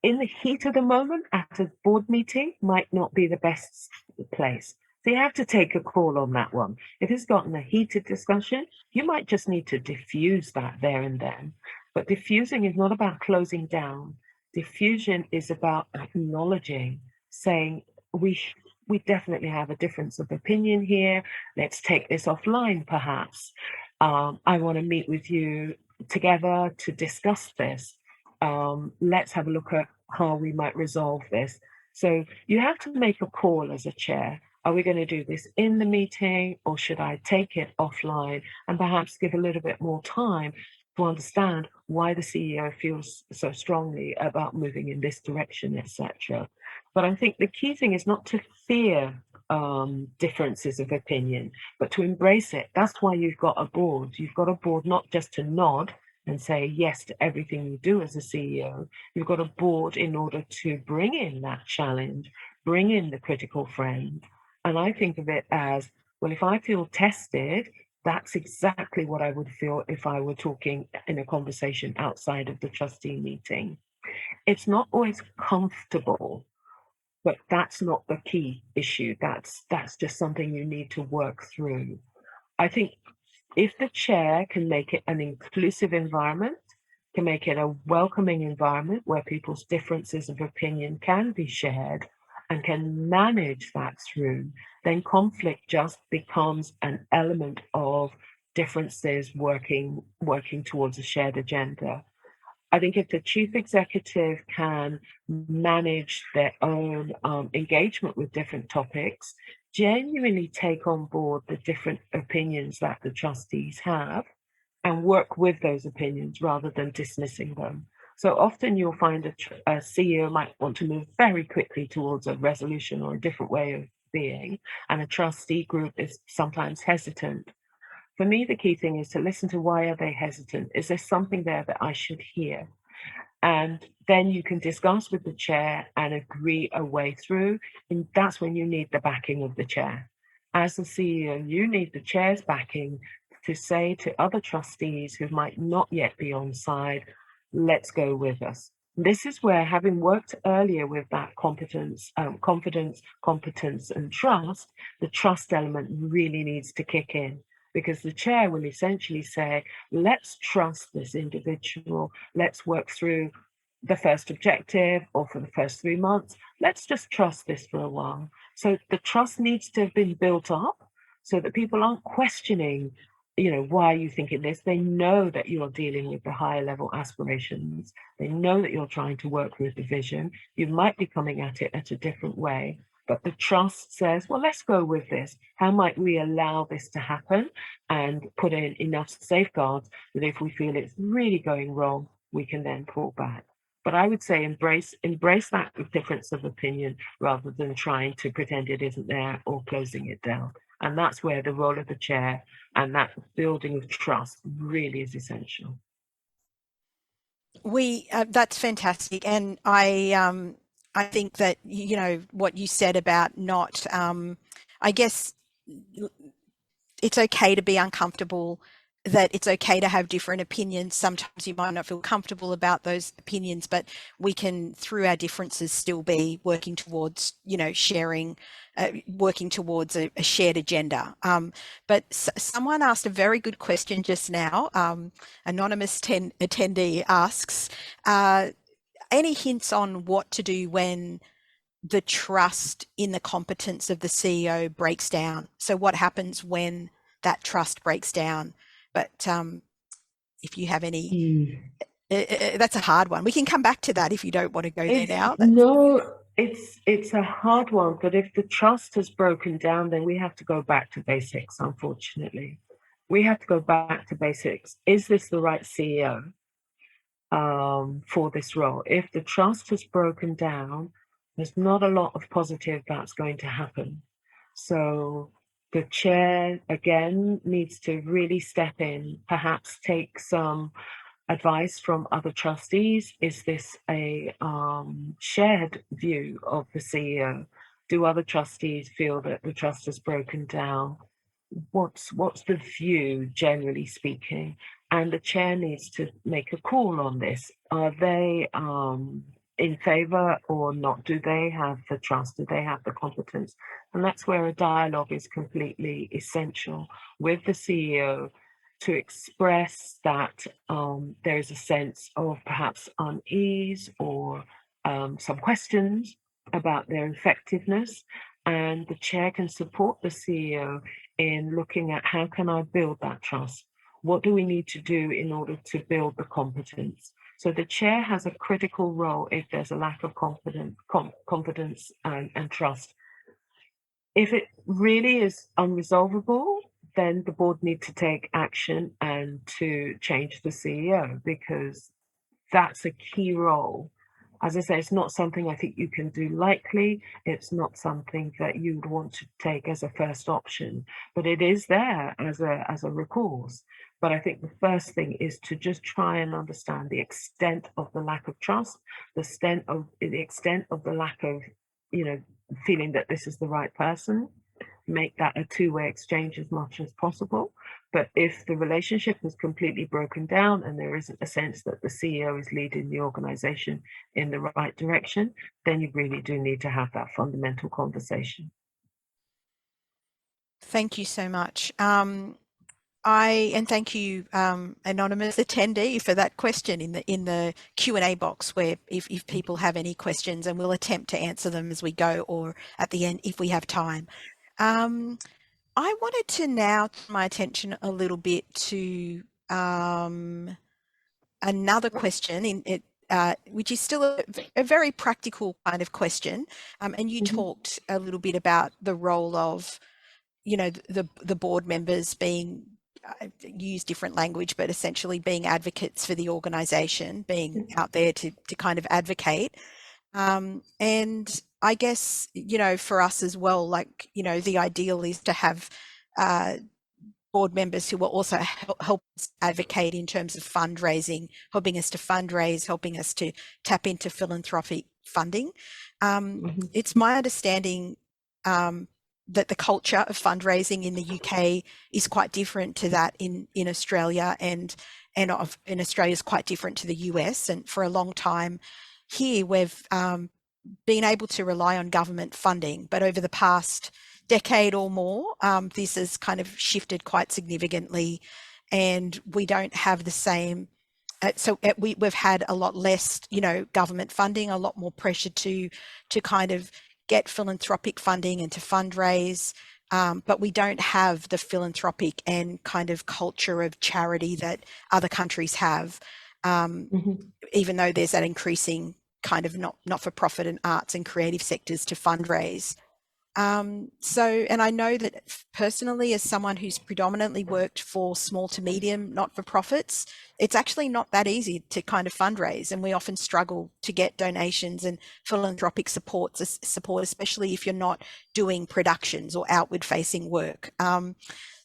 in the heat of the moment at a board meeting might not be the best place. So you have to take a call on that one. If it's gotten a heated discussion, you might just need to diffuse that there and then. But diffusing is not about closing down. Diffusion is about acknowledging, saying, we definitely have a difference of opinion here. Let's take this offline, perhaps. I want to meet with you together to discuss this. Let's have a look at how we might resolve this. So you have to make a call as a chair. Are we going to do this in the meeting, or should I take it offline and perhaps give a little bit more time to understand why the CEO feels so strongly about moving in this direction, etc. But I think the key thing is not to fear differences of opinion, but to embrace it. That's why you've got a board. You've got a board not just to nod and say yes to everything you do as a CEO. You've got a board in order to bring in that challenge, bring in the critical friend. And I think of it as, well, if I feel tested, that's exactly what I would feel if I were talking in a conversation outside of the trustee meeting. It's not always comfortable, but that's not the key issue. That's just something you need to work through. I think if the chair can make it an inclusive environment, can make it a welcoming environment where people's differences of opinion can be shared and can manage that through, then conflict just becomes an element of differences working towards a shared agenda. I think if the chief executive can manage their own engagement with different topics, genuinely take on board the different opinions that the trustees have, and work with those opinions rather than dismissing them. So often you'll find a CEO might want to move very quickly towards a resolution or a different way of being, and a trustee group is sometimes hesitant. For me, the key thing is to listen to why are they hesitant? Is there something there that I should hear? And then you can discuss with the chair and agree a way through. And that's when you need the backing of the chair. As the CEO, you need the chair's backing to say to other trustees who might not yet be on side, let's go with us. This is where, having worked earlier with that confidence, competence, and trust, the trust element really needs to kick in, because the chair will essentially say, let's trust this individual. Let's work through the first objective, or for the first 3 months. Let's just trust this for a while. So the trust needs to have been built up so that people aren't questioning, why are you thinking this? They know that you're dealing with the higher level aspirations. They know that you're trying to work with the vision. You might be coming at it at a different way, but the trust says, well, let's go with this. How might we allow this to happen and put in enough safeguards that if we feel it's really going wrong, we can then pull back. But I would say embrace that difference of opinion rather than trying to pretend it isn't there or closing it down. And that's where the role of the chair and that building of trust really is essential. That's fantastic, and I think that what you said about not, I guess it's okay to be uncomfortable, that it's okay to have different opinions. Sometimes you might not feel comfortable about those opinions, but we can, through our differences, still be working towards, sharing, working towards a shared agenda. But someone asked a very good question just now. Anonymous attendee asks, any hints on what to do when the trust in the competence of the CEO breaks down? So what happens when that trust breaks down? But if you have any, that's a hard one. We can come back to that if you don't want to go there now. No, it's a hard one, but if the trust has broken down, then we have to go back to basics, unfortunately. We have to go back to basics. Is this the right CEO for this role? If the trust has broken down, there's not a lot of positive that's going to happen. So the chair, again, needs to really step in, perhaps take some advice from other trustees. Is this a shared view of the CEO? Do other trustees feel that the trust has broken down? What's the view, generally speaking? And the chair needs to make a call on this. Are they in favor or not? Do they have the trust? Do they have the competence? And that's where a dialogue is completely essential with the CEO, to express that there is a sense of perhaps unease or some questions about their effectiveness. And the chair can support the CEO in looking at, how can I build that trust? What do we need to do in order to build the competence? So the chair has a critical role if there's a lack of confidence and trust. If it really is unresolvable, then the board need to take action and to change the CEO, because that's a key role. As I say, it's not something I think you can do lightly. It's not something that you would want to take as a first option, but it is there as a recourse. But I think the first thing is to just try and understand the extent of the lack of trust, the extent of the lack of, feeling that this is the right person. Make that a two-way exchange as much as possible. But if the relationship is completely broken down and there isn't a sense that the CEO is leading the organization in the right direction, then you really do need to have that fundamental conversation. Thank you so much. And thank you, anonymous attendee, for that question in the Q&A box, where if people have any questions, and we'll attempt to answer them as we go, or at the end if we have time. I wanted to now turn my attention a little bit to another question which is still a very practical kind of question. And you talked a little bit about the role of, the board members being, use different language, but essentially being advocates for the organisation, being out there to kind of advocate. And I guess, for us as well, like, the ideal is to have board members who will also help us advocate in terms of fundraising, helping us to fundraise, helping us to tap into philanthropic funding. It's my understanding that the culture of fundraising in the UK is quite different to that in Australia, and in Australia is quite different to the US. And for a long time here, we've been able to rely on government funding, but over the past decade or more, this has kind of shifted quite significantly, and we don't have the same. We've had a lot less, government funding, a lot more pressure to kind of get philanthropic funding and to fundraise, but we don't have the philanthropic and kind of culture of charity that other countries have, even though there's that increasing kind of not-for-profit and arts and creative sectors to fundraise. And I know that personally, as someone who's predominantly worked for small to medium not-for-profits, it's actually not that easy to kind of fundraise, and we often struggle to get donations and philanthropic support, especially if you're not doing productions or outward-facing work.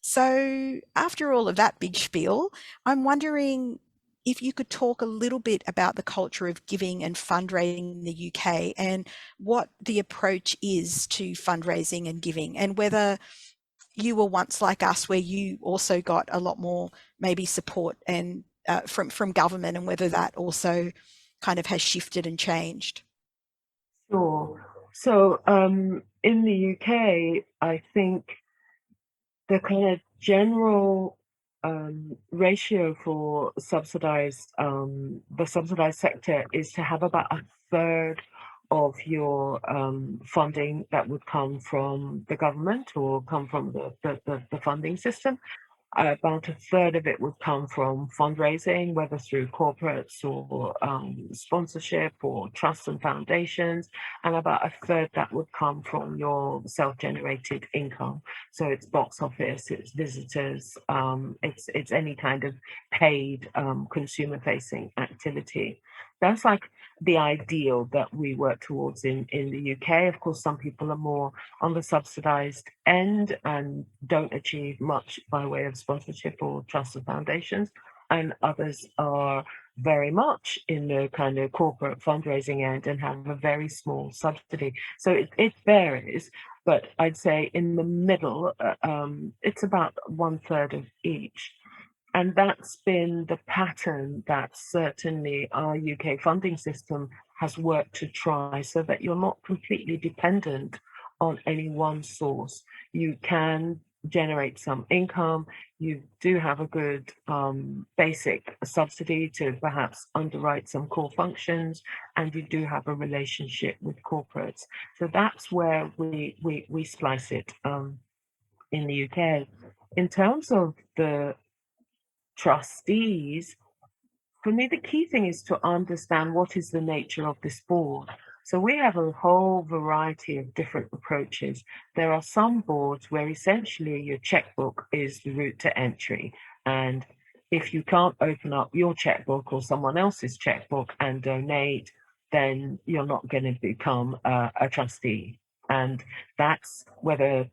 So after all of that big spiel, I'm wondering if you could talk a little bit about the culture of giving and fundraising in the UK, and what the approach is to fundraising and giving, and whether you were once like us, where you also got a lot more maybe support and from government, and whether that also kind of has shifted and changed. Sure. So in the UK, I think the kind of general ratio for the subsidized sector is to have about a third of your funding that would come from the government or come from the funding system. About a third of it would come from fundraising, whether through corporates or sponsorship or trusts and foundations, and about a third that would come from your self-generated income. So it's box office, it's visitors, it's any kind of paid consumer-facing activity. That's like the ideal that we work towards in the UK. Of course, some people are more on the subsidized end and don't achieve much by way of sponsorship or trusts and foundations, and others are very much in the kind of corporate fundraising end and have a very small subsidy. So it varies, but I'd say in the middle, it's about 1/3 of each. And that's been the pattern that certainly our UK funding system has worked to try, so that you're not completely dependent on any one source. You can generate some income. You do have a good basic subsidy to perhaps underwrite some core functions, and you do have a relationship with corporates. So that's where we slice it in the UK. In terms of the trustees, for me, the key thing is to understand what is the nature of this board. So we have a whole variety of different approaches. There are some boards where essentially your checkbook is the route to entry. And if you can't open up your checkbook or someone else's checkbook and donate, then you're not going to become a trustee. And that's whether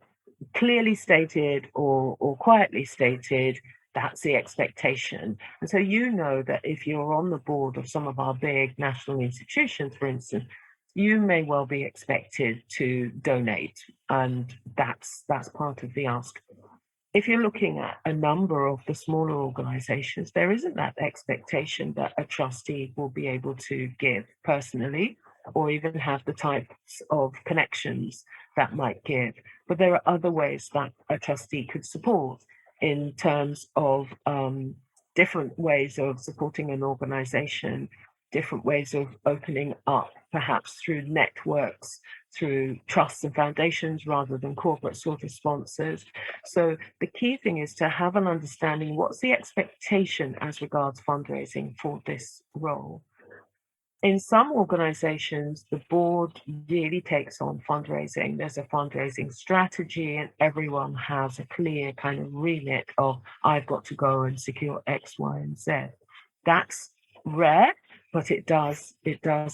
clearly stated or quietly stated, that's the expectation. And so you know that if you're on the board of some of our big national institutions, for instance, you may well be expected to donate, and that's part of the ask. If you're looking at a number of the smaller organizations, there isn't that expectation that a trustee will be able to give personally or even have the types of connections that might give. But there are other ways that a trustee could support in terms of different ways of supporting an organization, different ways of opening up, perhaps through networks, through trusts and foundations rather than corporate sort of sponsors. So the key thing is to have an understanding what's the expectation as regards fundraising for this role. In some organizations, the board really takes on fundraising. There's a fundraising strategy, and everyone has a clear kind of remit of, I've got to go and secure X, Y, and Z. That's rare, but it does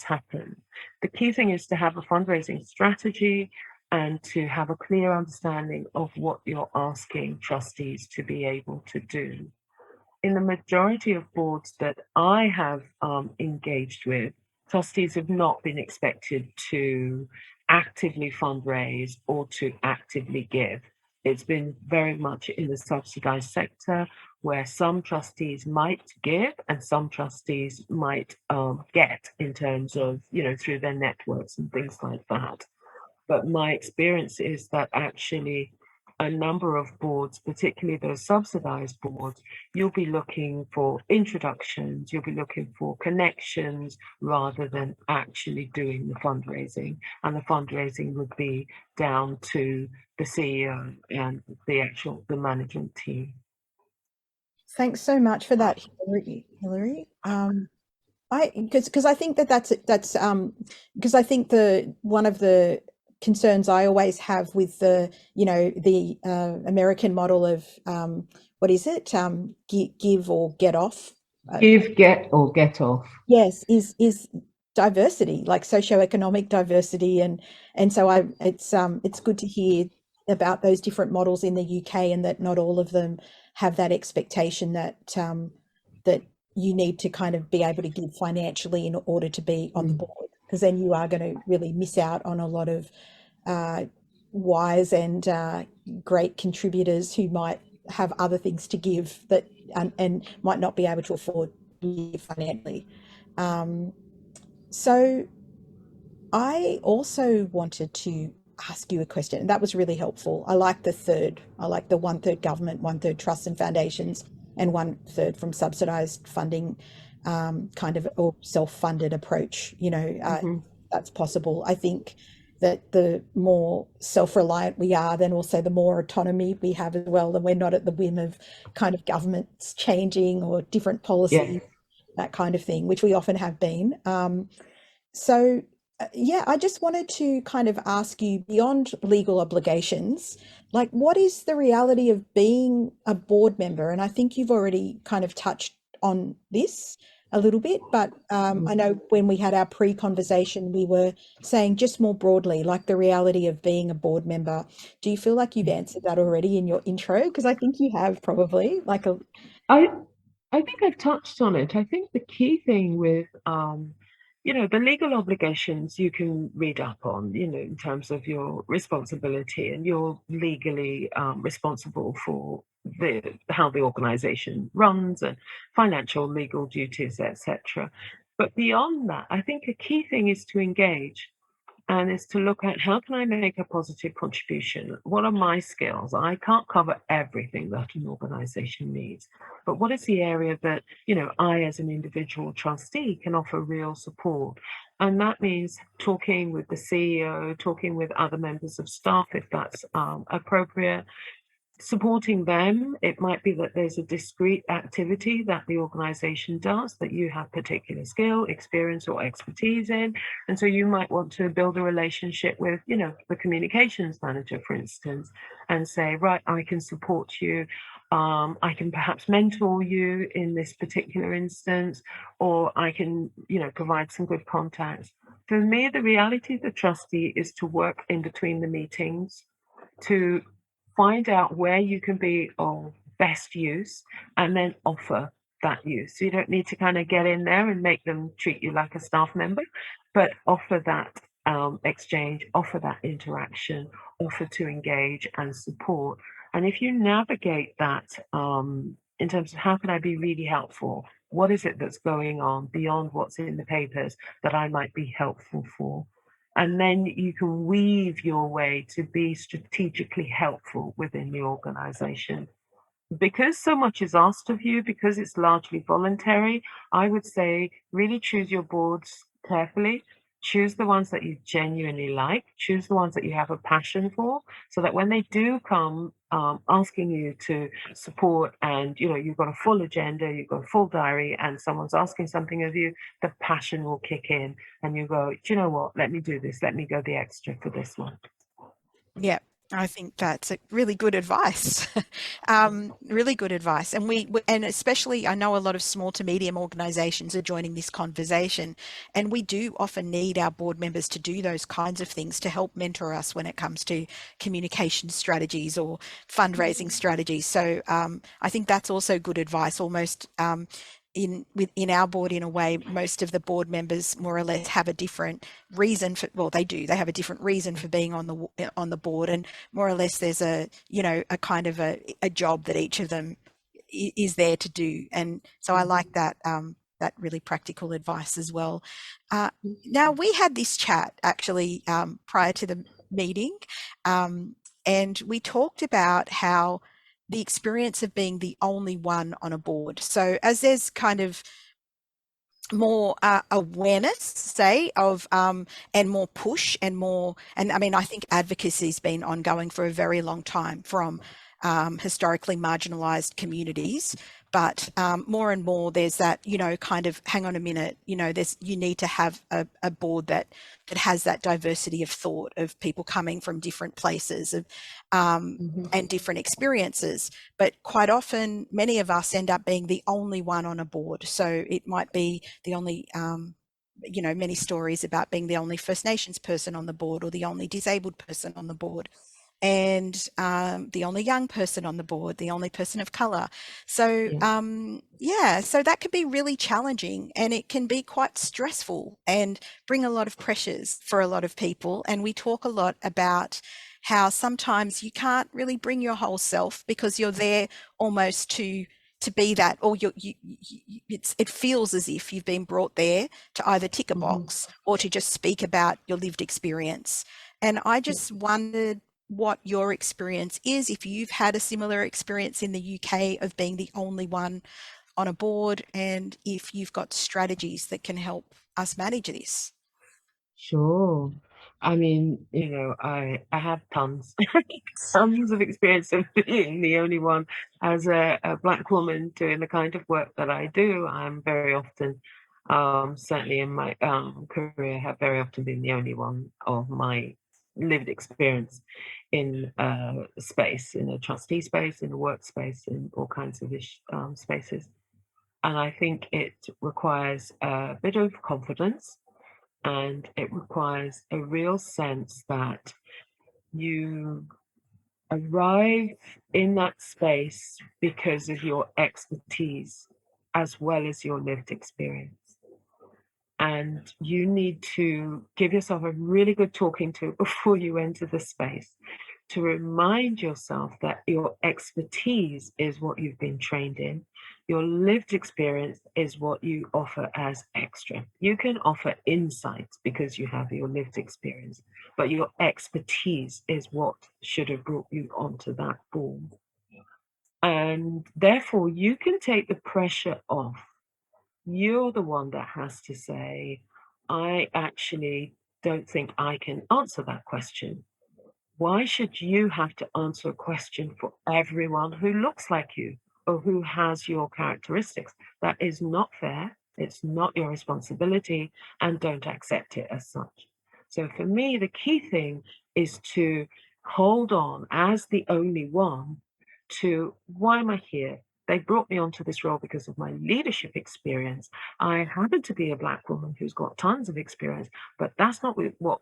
happen. The key thing is to have a fundraising strategy and to have a clear understanding of what you're asking trustees to be able to do. In the majority of boards that I have engaged with, trustees have not been expected to actively fundraise or to actively give. It's been very much in the subsidized sector where some trustees might give and some trustees might get in terms of, through their networks and things like that. But my experience is that actually a number of boards, particularly those subsidized boards, you'll be looking for introductions, you'll be looking for connections rather than actually doing the fundraising. And the fundraising would be down to the CEO and the management team. Thanks so much for that, Hilary. Because I think that's because I think one of the concerns I always have with the American model of what is it, give or get off, Give, get, or get off. yes, is diversity, like socioeconomic diversity, and so it's good to hear about those different models in the UK and that not all of them have that expectation that that you need to kind of be able to give financially in order to be on the board, because then you are going to really miss out on a lot of wise and great contributors who might have other things to give that and might not be able to afford to give financially. So I also wanted to ask you a question, and that was really helpful. I like the 1/3 government, 1/3 trusts and foundations, and 1/3 from subsidized funding, kind of, or self-funded approach. That's possible. I think that the more self-reliant we are, then also the more autonomy we have as well, and we're not at the whim of kind of governments changing or different policies, that kind of thing, which we often have been. I just wanted to kind of ask you, beyond legal obligations, like, what is the reality of being a board member? And I think you've already kind of touched on this a little bit, but I know when we had our pre-conversation, we were saying just more broadly, like the reality of being a board member. Do you feel like you've answered that already in your intro? Because I think you have, probably. I think I've touched on it. I think the key thing with the legal obligations you can read up on, in terms of your responsibility, and you're legally responsible for how the organization runs and financial legal duties, etc. But beyond that, I think a key thing is to engage, and is to look at, how can I make a positive contribution? What are my skills? I can't cover everything that an organization needs, but what is the area that, I as an individual trustee can offer real support? And that means talking with the CEO, talking with other members of staff if that's appropriate, supporting them, it might be that there's a discrete activity that the organization does that you have particular skill, experience, or expertise in. And so you might want to build a relationship with, the communications manager, for instance, and say, right, I can support you. I can perhaps mentor you in this particular instance, or I can, provide some good contacts. For me, the reality of the trustee is to work in between the meetings to find out where you can be of best use and then offer that use. So you don't need to kind of get in there and make them treat you like a staff member, but offer that exchange, offer that interaction, offer to engage and support. And if you navigate that in terms of how can I be really helpful? What is it that's going on beyond what's in the papers that I might be helpful for? And then you can weave your way to be strategically helpful within the organization. Because so much is asked of you, because it's largely voluntary, I would say really choose your boards carefully. Choose the ones that you genuinely like, choose the ones that you have a passion for, so that when they do come asking you to support and you've got a full agenda, you've got a full diary, and someone's asking something of you, the passion will kick in and you go, do you know what, let me do this, let me go the extra for this one. Yeah, I think that's a really good advice. Really good advice. And and especially, I know a lot of small to medium organizations are joining this conversation, and we do often need our board members to do those kinds of things to help mentor us when it comes to communication strategies or fundraising strategies. So I think that's also good advice. Almost in our board, in a way, most of the board members more or less have a different reason for, well, they have a different reason for being on the board, and more or less there's a kind of a job that each of them is there to do. And so I like that that really practical advice as well. Now, we had this chat actually prior to the meeting, and we talked about how the experience of being the only one on a board. So as there's kind of more awareness, say, of and more push and more, and I mean, I think advocacy has been ongoing for a very long time from historically marginalized communities, but more and more there's that kind of, hang on a minute, you need to have a board that has that diversity of thought, of people coming from different places, of and different experiences. But quite often many of us end up being the only one on a board. So it might be the only many stories about being the only First Nations person on the board, or the only disabled person on the board, and the only young person on the board, the only person of color. So so that can be really challenging, and it can be quite stressful and bring a lot of pressures for a lot of people. And we talk a lot about how sometimes you can't really bring your whole self, because you're there almost to be that, or it feels as if you've been brought there to either tick a box or to just speak about your lived experience. And I just wondered what your experience is, if you've had a similar experience in the UK of being the only one on a board, and if you've got strategies that can help us manage this. Sure. I mean, I have tons, tons of experience of being the only one. As a Black woman doing the kind of work that I do, I'm very often, certainly in my career, have very often been the only one of my lived experience in a space, in a trustee space, in a workspace, in all kinds of spaces. And I think it requires a bit of confidence, and it requires a real sense that you arrive in that space because of your expertise as well as your lived experience. And you need to give yourself a really good talking to before you enter the space, to remind yourself that your expertise is what you've been trained in. Your lived experience is what you offer as extra. You can offer insights because you have your lived experience, but your expertise is what should have brought you onto that board. And therefore, you can take the pressure off. You're the one that has to say, I actually don't think I can answer that question. Why should you have to answer a question for everyone who looks like you or who has your characteristics? That is not fair. It's not your responsibility, and don't accept it as such. So for me, the key thing is to hold on as the only one to why am I here? They brought me onto this role because of my leadership experience. I happen to be a Black woman who's got tons of experience, but that's not what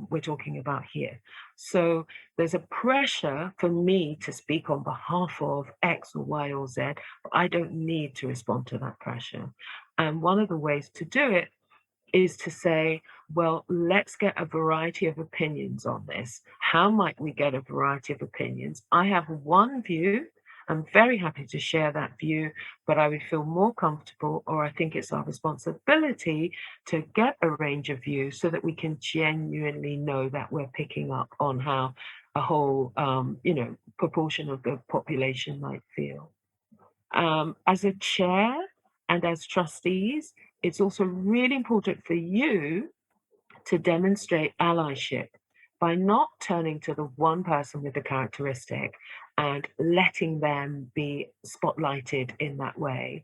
we're talking about here. So there's a pressure for me to speak on behalf of X or Y or Z, but I don't need to respond to that pressure. And one of the ways to do it is to say, well, let's get a variety of opinions on this. How might we get a variety of opinions? I have one view. I'm very happy to share that view, but I would feel more comfortable, or I think it's our responsibility to get a range of views so that we can genuinely know that we're picking up on how a whole, proportion of the population might feel. As a chair and as trustees, it's also really important for you to demonstrate allyship by not turning to the one person with the characteristic and letting them be spotlighted in that way.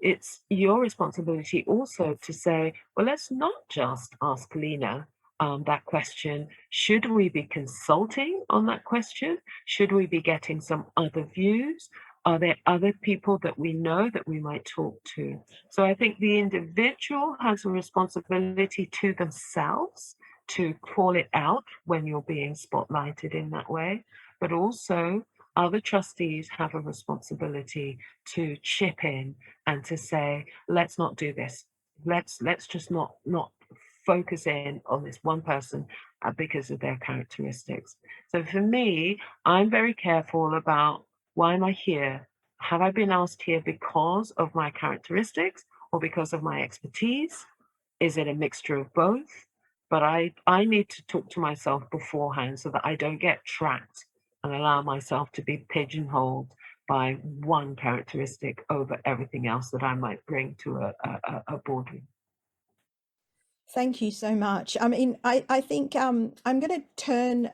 It's your responsibility also to say, well, let's not just ask Lena that question. Should we be consulting on that question? Should we be getting some other views? Are there other people that we know that we might talk to? So I think the individual has a responsibility to themselves to call it out when you're being spotlighted in that way, but also other trustees have a responsibility to chip in and to say, let's not do this. Let's just not focus in on this one person because of their characteristics. So for me, I'm very careful about why am I here? Have I been asked here because of my characteristics or because of my expertise? Is it a mixture of both? But I need to talk to myself beforehand so that I don't get trapped and allow myself to be pigeonholed by one characteristic over everything else that I might bring to a boardroom. Thank you so much. I mean, I think I'm going to turn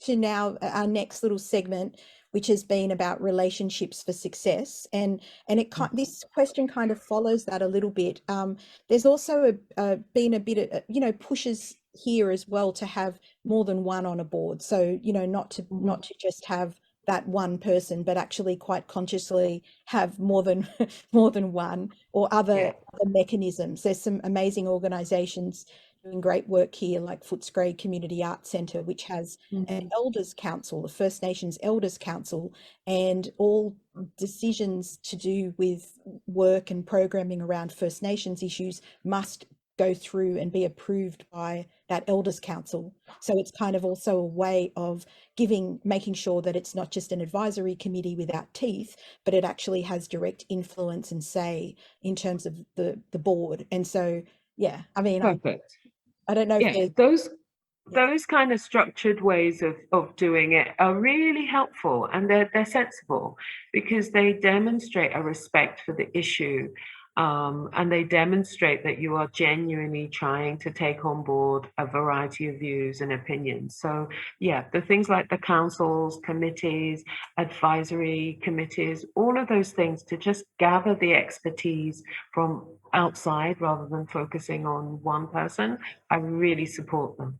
to now our next little segment, which has been about relationships for success, and this question kind of follows that a little bit. There's also been a bit of pushes here as well to have more than one on a board. So not to just have that one person, but actually quite consciously have more than more than one, or Yeah. other mechanisms. There's some amazing organisations doing great work here, like Footscray Community Arts Centre, which has an elders council, the First Nations Elders Council, and all decisions to do with work and programming around First Nations issues must go through and be approved by that elders council. So it's kind of also a way of making sure that it's not just an advisory committee without teeth, but it actually has direct influence and say in terms of the board. And so, yeah, I mean, Perfect. I don't know if Yeah, there's those kind of structured ways of doing it are really helpful, and they're sensible because they demonstrate a respect for the issue, and they demonstrate that you are genuinely trying to take on board a variety of views and opinions. So yeah, the things like the councils, committees, advisory committees, all of those things to just gather the expertise from outside rather than focusing on one person, I really support them.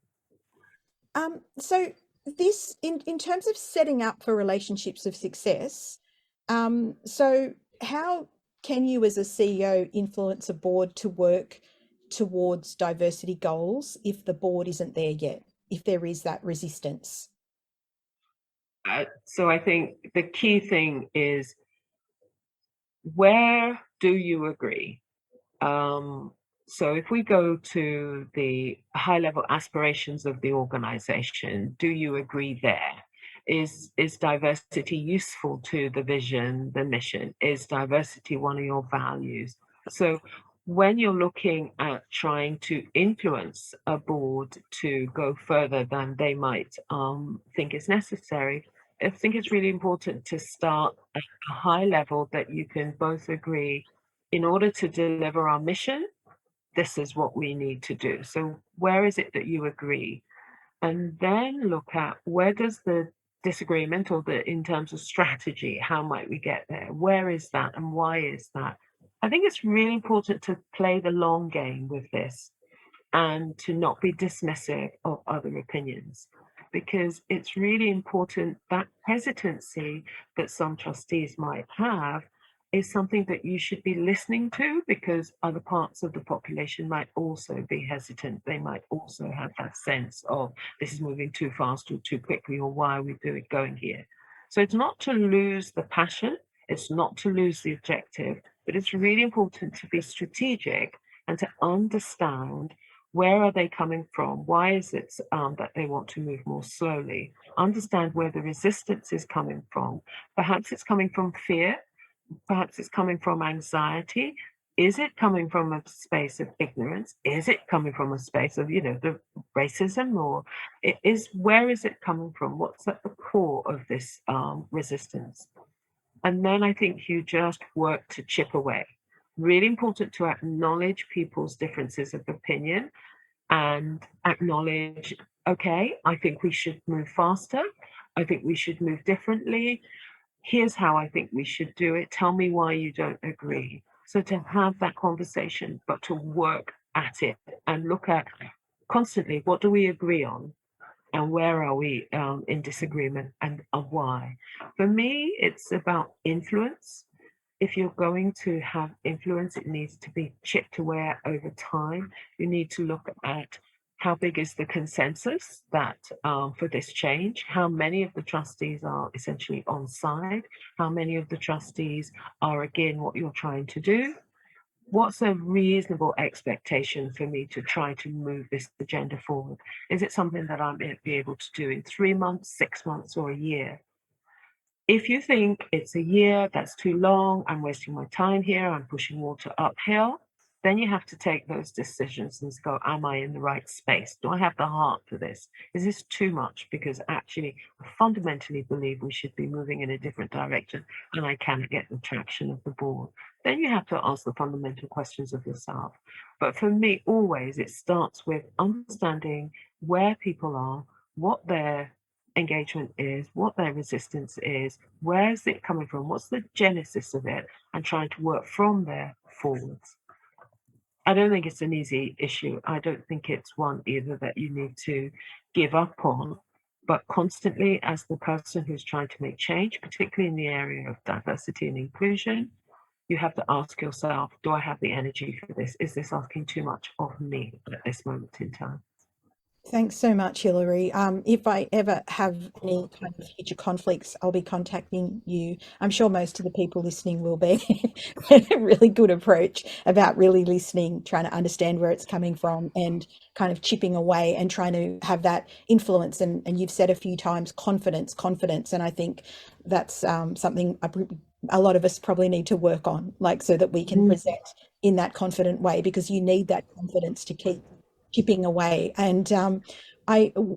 So this in terms of setting up for relationships of success, so how can you as a CEO influence a board to work towards diversity goals if the board isn't there yet, if there is that resistance? So I think the key thing is, where do you agree? Um, so if we go to the high level aspirations of the organization, do you agree there? Is diversity useful to the vision, the mission? Is diversity one of your values? So when you're looking at trying to influence a board to go further than they might think is necessary, I think it's really important to start at a high level that you can both agree, in order to deliver our mission, this is what we need to do. So where is it that you agree? and then look at where does the disagreement or the in terms of strategy, how might we get there? Where is that and why is that? I think it's really important to play the long game with this and to not be dismissive of other opinions, because it's really important that hesitancy that some trustees might have is something that you should be listening to, because other parts of the population might also be hesitant. They might also have that sense of this is moving too fast or too quickly, or why are we going here? So it's not to lose the passion, it's not to lose the objective, but it's really important to be strategic and to understand where are they coming from? Why is it that they want to move more slowly? Understand where the resistance is coming from. Perhaps it's coming from fear. Perhaps it's coming from anxiety. Is it coming from a space of ignorance? Is it coming from a space of, the racism, or where is it coming from? What's at the core of this resistance? And then I think you just work to chip away. Really important to acknowledge people's differences of opinion and acknowledge, okay, I think we should move faster. I think we should move differently. Here's how I think we should do it. Tell me why you don't agree. So to have that conversation, but to work at it and look at constantly, what do we agree on? And where are we in disagreement, and why? For me, it's about influence. If you're going to have influence, it needs to be chipped away at over time. You need to look at how big is the consensus that for this change, how many of the trustees are essentially on side, how many of the trustees are again what you're trying to do. What's a reasonable expectation for me to try to move this agenda forward? Is it something that I might be able to do in 3 months, 6 months, or a year? If you think it's a year, that's too long, I'm wasting my time here, I'm pushing water uphill, then you have to take those decisions and go, am I in the right space? Do I have the heart for this? Is this too much? Because actually, I fundamentally believe we should be moving in a different direction, and I cannot get the traction of the board. Then you have to ask the fundamental questions of yourself. But for me, always, it starts with understanding where people are, what their engagement is, what their resistance is, where's it coming from, what's the genesis of it, and trying to work from there forwards. I don't think it's an easy issue. I don't think it's one either that you need to give up on, but constantly, as the person who's trying to make change, particularly in the area of diversity and inclusion, you have to ask yourself, do I have the energy for this? Is this asking too much of me at this moment in time? Thanks so much, Hilary. If I ever have any kind of future conflicts, I'll be contacting you. I'm sure most of the people listening will be. A really good approach about really listening, trying to understand where it's coming from, and kind of chipping away and trying to have that influence. And you've said a few times, confidence, confidence. And I think that's something a lot of us probably need to work on, like so that we can present in that confident way, because you need that confidence to keep chipping away. And I'm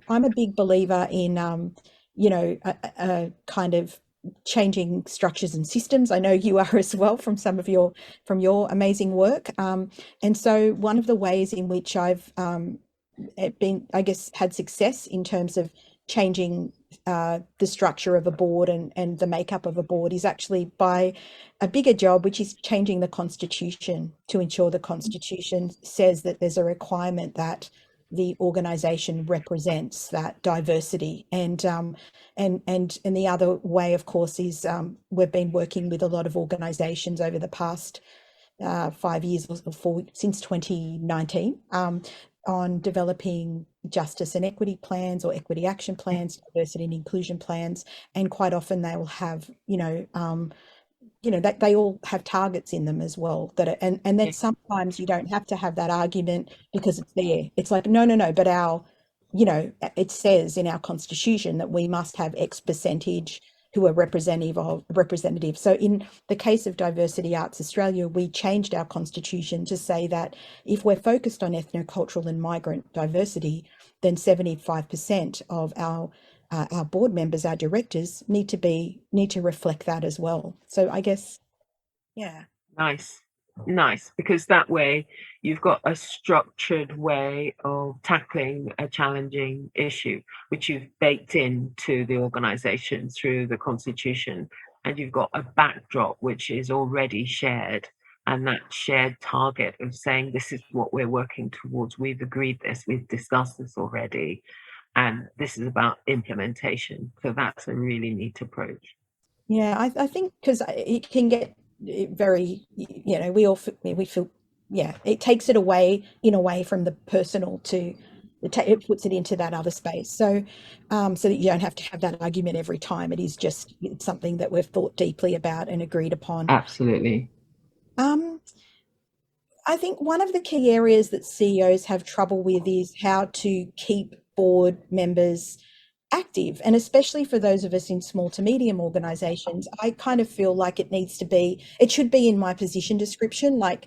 a big believer in a kind of changing structures and systems. I know you are as well, from some of your amazing work. And so one of the ways in which I've been, I guess, had success in terms of changing the structure of a board and the makeup of a board is actually by a bigger job, which is changing the constitution to ensure the constitution says that there's a requirement that the organization represents that diversity. And the other way, of course, is we've been working with a lot of organizations over the past 5 years or since 2019 on developing justice and equity plans or equity action plans, diversity and inclusion plans. And quite often they will have, that they all have targets in them as well, that are, and then sometimes you don't have to have that argument because it's there. It's like, no, but it says in our constitution that we must have X percentage who are representative. So in the case of Diversity Arts Australia, we changed our constitution to say that if we're focused on ethnocultural and migrant diversity, then 75% of our board members, our directors, need to reflect that as well. So I guess, yeah. Nice. Nice, because that way you've got a structured way of tackling a challenging issue, which you've baked into the organization through the constitution, and you've got a backdrop which is already shared, and that shared target of saying this is what we're working towards, we've agreed this, we've discussed this already, and this is about implementation. So that's a really neat approach. Yeah, I think because it can get very, we feel, yeah, it takes it away in a way from the personal to, it puts it into that other space. So that you don't have to have that argument every time. It's something that we've thought deeply about and agreed upon. Absolutely. Um, I think one of the key areas that CEOs have trouble with is how to keep board members active. And especially for those of us in small to medium organizations, I kind of feel like it should be in my position description, like,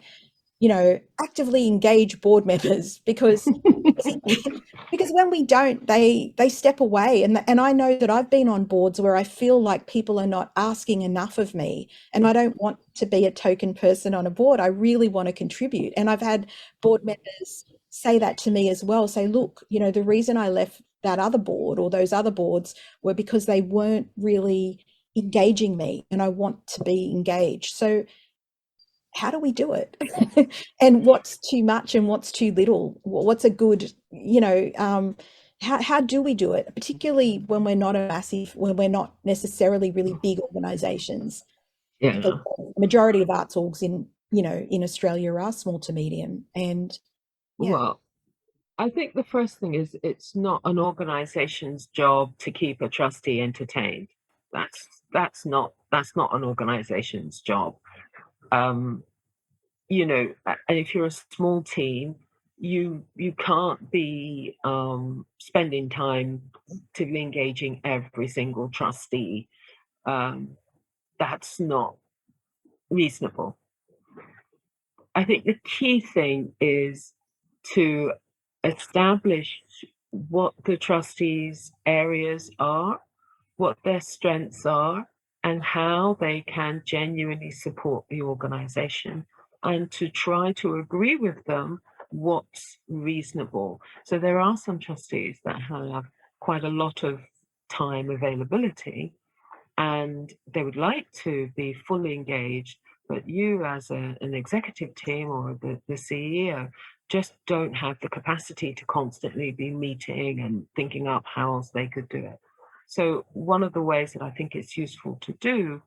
actively engage board members because because when we don't, they step away. And I know that I've been on boards where I feel like people are not asking enough of me, and I don't want to be a token person on a board. I really want to contribute. And I've had board members say that to me as well, say, look, the reason I left that other board or those other boards were because they weren't really engaging me, and I want to be engaged. So how do we do it? And what's too much and what's too little? What's a good, how do we do it? Particularly when when we're not necessarily really big organizations. Yeah. The majority of arts orgs in Australia are small to medium. And yeah, Well, I think the first thing is it's not an organization's job to keep a trustee entertained. That's not an organization's job. Um, and if you're a small team, you can't be spending time actively engaging every single trustee. That's not reasonable. I think the key thing is to establish what the trustees' areas are, what their strengths are, and how they can genuinely support the organization, and to try to agree with them what's reasonable. So there are some trustees that have quite a lot of time availability and they would like to be fully engaged, but you as an executive team or the CEO just don't have the capacity to constantly be meeting and thinking up how else they could do it. So one of the ways that I think it's useful to do,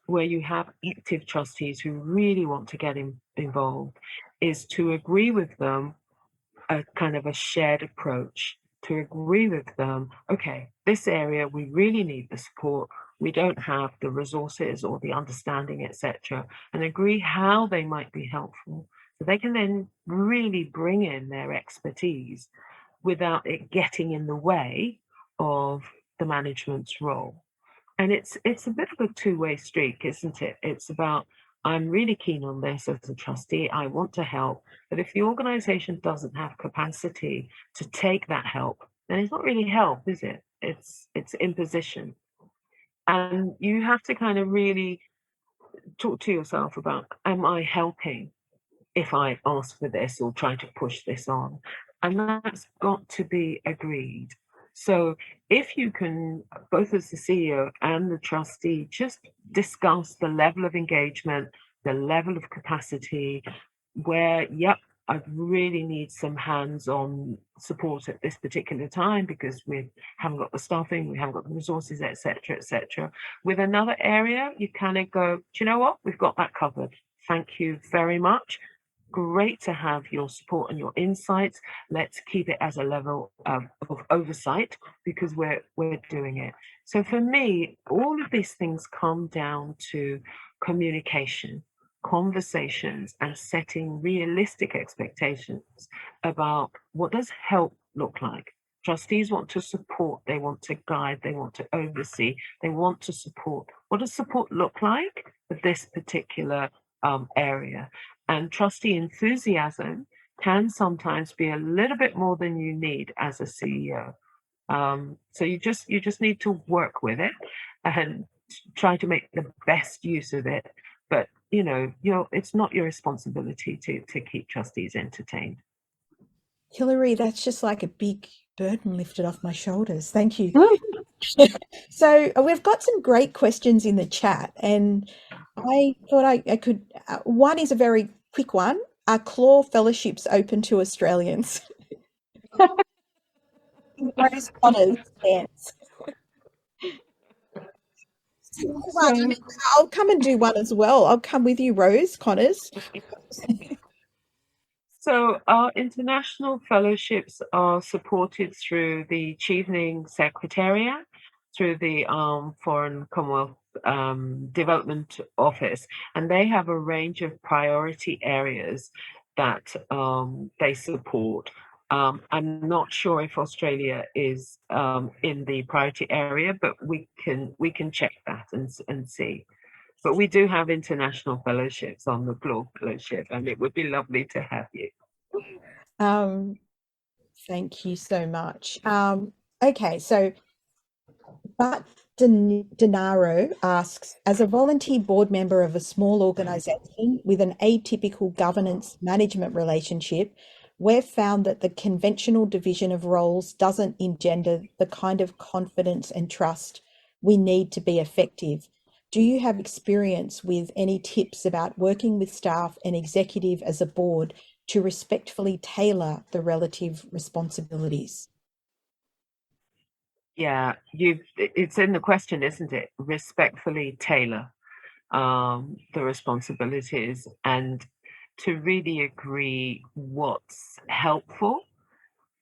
where you have active trustees who really want to get involved, is to agree with them a kind of a shared approach, to agree with them, okay, this area we really need the support, we don't have the resources or the understanding, etc., and agree how they might be helpful. So they can then really bring in their expertise without it getting in the way of the management's role. And it's a bit of a two-way street, isn't it? It's about, I'm really keen on this as a trustee, I want to help, but if the organization doesn't have capacity to take that help, then it's not really help, is it? It's imposition. And you have to kind of really talk to yourself about, am I helping if I ask for this or try to push this on? And that's got to be agreed. So if you can, both as the CEO and the trustee, just discuss the level of engagement, the level of capacity, where, yep, I really need some hands-on support at this particular time because we haven't got the staffing, we haven't got the resources, etc., etc. With another area, you kind of go, do you know what? We've got that covered. Thank you very much. Great to have your support and your insights. Let's keep it as a level of oversight because we're doing it. So for me, all of these things come down to communication, conversations, and setting realistic expectations about what does help look like. Trustees want to support, they want to guide, they want to oversee, they want to support. What does support look like for this particular area? And trustee enthusiasm can sometimes be a little bit more than you need as a CEO. So you just need to work with it and try to make the best use of it. But you know, it's not your responsibility to keep trustees entertained. Hilary, that's just like a big burden lifted off my shoulders. Thank you. So we've got some great questions in the chat, and I thought I could. One is a very quick one. Are Claw fellowships open to Australians? Rose Connors dance. Well, I So, mean, I'll come and do one as well. I'll come with you, Rose Connors. So our international fellowships are supported through the Chevening Secretariat, through the Foreign Commonwealth Development Office, and they have a range of priority areas that they support. I'm not sure if Australia is in the priority area, but we can check that and see. But we do have international fellowships on the Claw Fellowship, and it would be lovely to have you. Thank you so much. Okay, so But Denaro asks, as a volunteer board member of a small organisation with an atypical governance management relationship, we've found that the conventional division of roles doesn't engender the kind of confidence and trust we need to be effective. Do you have experience with any tips about working with staff and executive as a board to respectfully tailor the relative responsibilities? Yeah, it's in the question, isn't it? Respectfully tailor the responsibilities and to really agree what's helpful.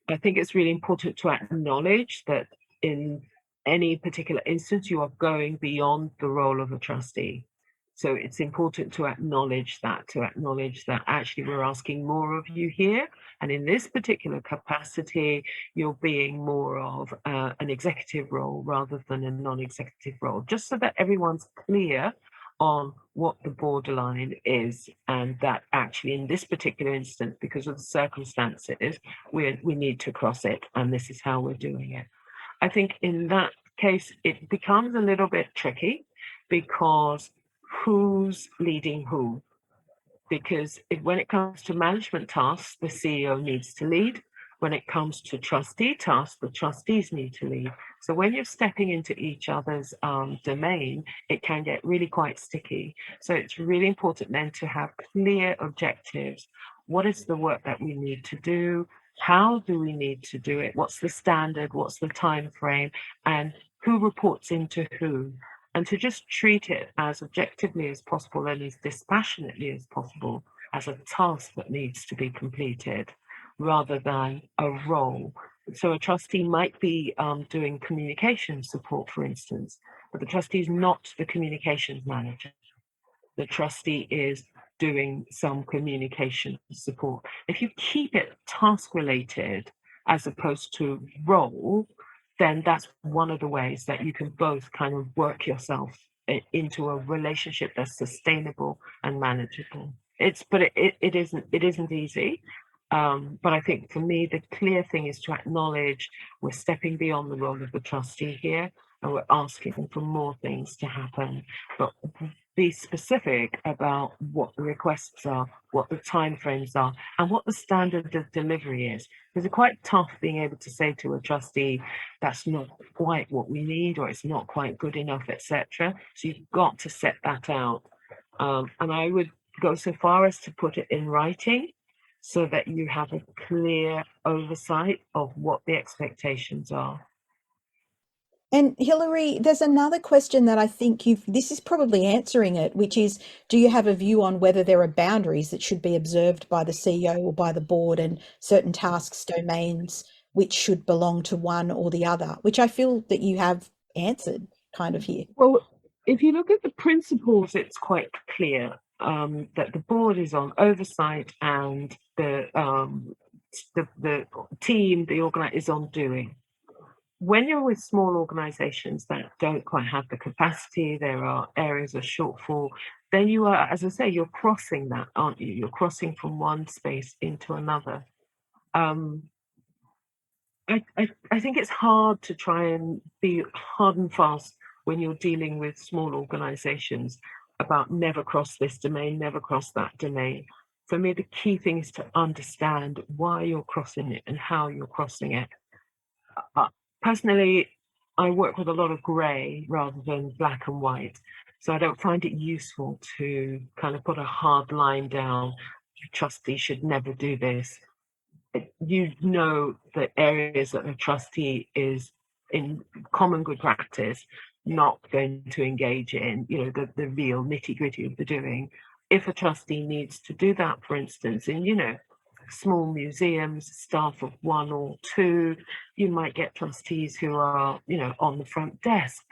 I think it's really important to acknowledge that in any particular instance, you are going beyond the role of a trustee. So it's important to acknowledge that actually we're asking more of you here. And in this particular capacity, you're being more of an executive role rather than a non-executive role, just so that everyone's clear on what the borderline is, and that actually in this particular instance, because of the circumstances, we need to cross it, and this is how we're doing it. I think in that case, it becomes a little bit tricky because who's leading who? Because when it comes to management tasks, the CEO needs to lead. When it comes to trustee tasks, the trustees need to lead. So when you're stepping into each other's domain, it can get really quite sticky. So it's really important then to have clear objectives. What is the work that we need to do? How do we need to do it? What's the standard? What's the time frame? And who reports into who? And to just treat it as objectively as possible and as dispassionately as possible as a task that needs to be completed rather than a role. So a trustee might be doing communication support, for instance, but the trustee is not the communications manager. The trustee is doing some communication support. If you keep it task related as opposed to role, then that's one of the ways that you can both kind of work yourself into a relationship that's sustainable and manageable. It isn't easy. But I think for me, the clear thing is to acknowledge we're stepping beyond the role of the trustee here, and we're asking for more things to happen. But be specific about what the requests are, what the timeframes are, and what the standard of delivery is. Because it's quite tough being able to say to a trustee, that's not quite what we need, or it's not quite good enough, etc. So you've got to set that out. And I would go so far as to put it in writing so that you have a clear oversight of what the expectations are. And Hilary, there's another question that I think this is probably answering it, which is, do you have a view on whether there are boundaries that should be observed by the CEO or by the board and certain tasks, domains, which should belong to one or the other, which I feel that you have answered kind of here. Well, if you look at the principles, it's quite clear that the board is on oversight and the team, the organizer is on doing. When you're with small organizations that don't quite have the capacity, there are areas of shortfall, then you are, as I say, you're crossing that, aren't you? You're crossing from one space into another. I think it's hard to try and be hard and fast when you're dealing with small organizations. about never cross this domain, never cross that domain. For me, the key thing is to understand why you're crossing it and how you're crossing it. Personally, I work with a lot of grey rather than black and white. So I don't find it useful to kind of put a hard line down. A trustee should never do this. You know the areas that a trustee is in common good practice not going to engage in, the real nitty-gritty of the doing. If a trustee needs to do that, for instance, in small museums, staff of 1 or 2, you might get trustees who are on the front desk,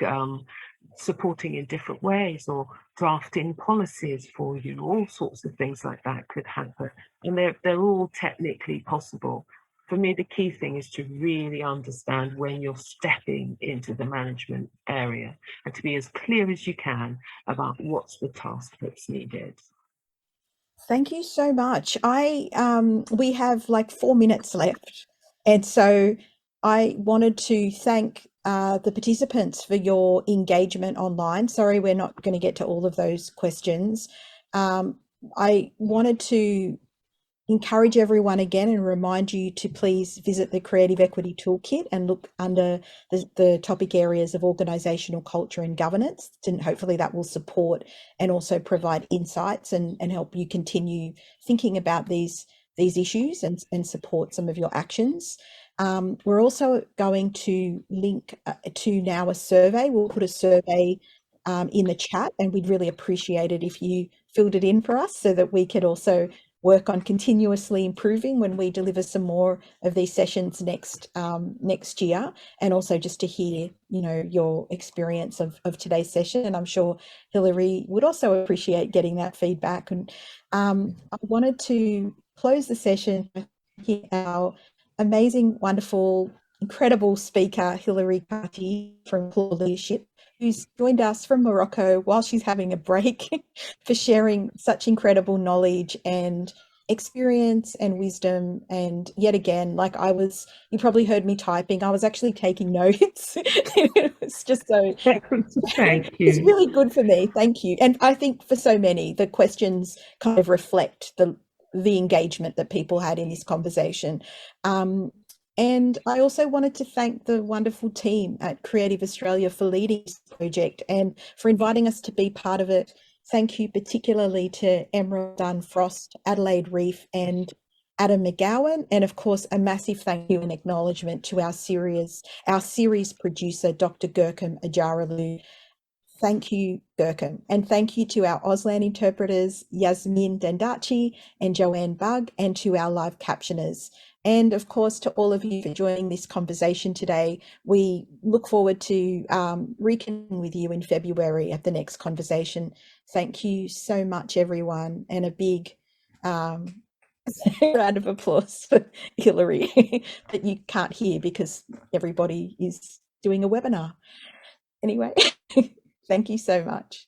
supporting in different ways, or drafting policies for you. All sorts of things like that could happen, and they're all technically possible. For me, the key thing is to really understand when you're stepping into the management area and to be as clear as you can about what's the task that's needed. Thank you so much. We have like 4 minutes left, and so I wanted to thank the participants for your engagement online. Sorry, we're not going to get to all of those questions. I wanted to encourage everyone again and remind you to please visit the Creative Equity Toolkit and look under the topic areas of organisational culture and governance, and hopefully that will support and also provide insights and help you continue thinking about these issues and support some of your actions. We're also going to link to now a survey. We'll put a survey in the chat, and we'd really appreciate it if you filled it in for us so that we could also work on continuously improving when we deliver some more of these sessions next year, and also just to hear your experience of today's session. And I'm sure Hilary would also appreciate getting that feedback. And I wanted to close the session with our amazing, wonderful, incredible speaker, Hilary Carty from Claw Leadership, who's joined us from Morocco while she's having a break for sharing such incredible knowledge and experience and wisdom. And yet again, you probably heard me typing, I was actually taking notes. It's just so Thank you. it's really good for me. Thank you. And I think for so many, the questions kind of reflect the engagement that people had in this conversation. And I also wanted to thank the wonderful team at Creative Australia for leading this project and for inviting us to be part of it. Thank you particularly to Emerald Dunn Frost, Adelaide Reef, and Adam McGowan. And of course, a massive thank you and acknowledgement to our series producer, Dr. Gurkam Ajaralu. Thank you, Gurkam. And thank you to our Auslan interpreters, Yasmin Dendachi and Joanne Bug, and to our live captioners. And of course, to all of you for joining this conversation today. We look forward to reconnecting with you in February at the next conversation. Thank you so much, everyone, and a big round of applause for Hilary that you can't hear because everybody is doing a webinar. Anyway, thank you so much.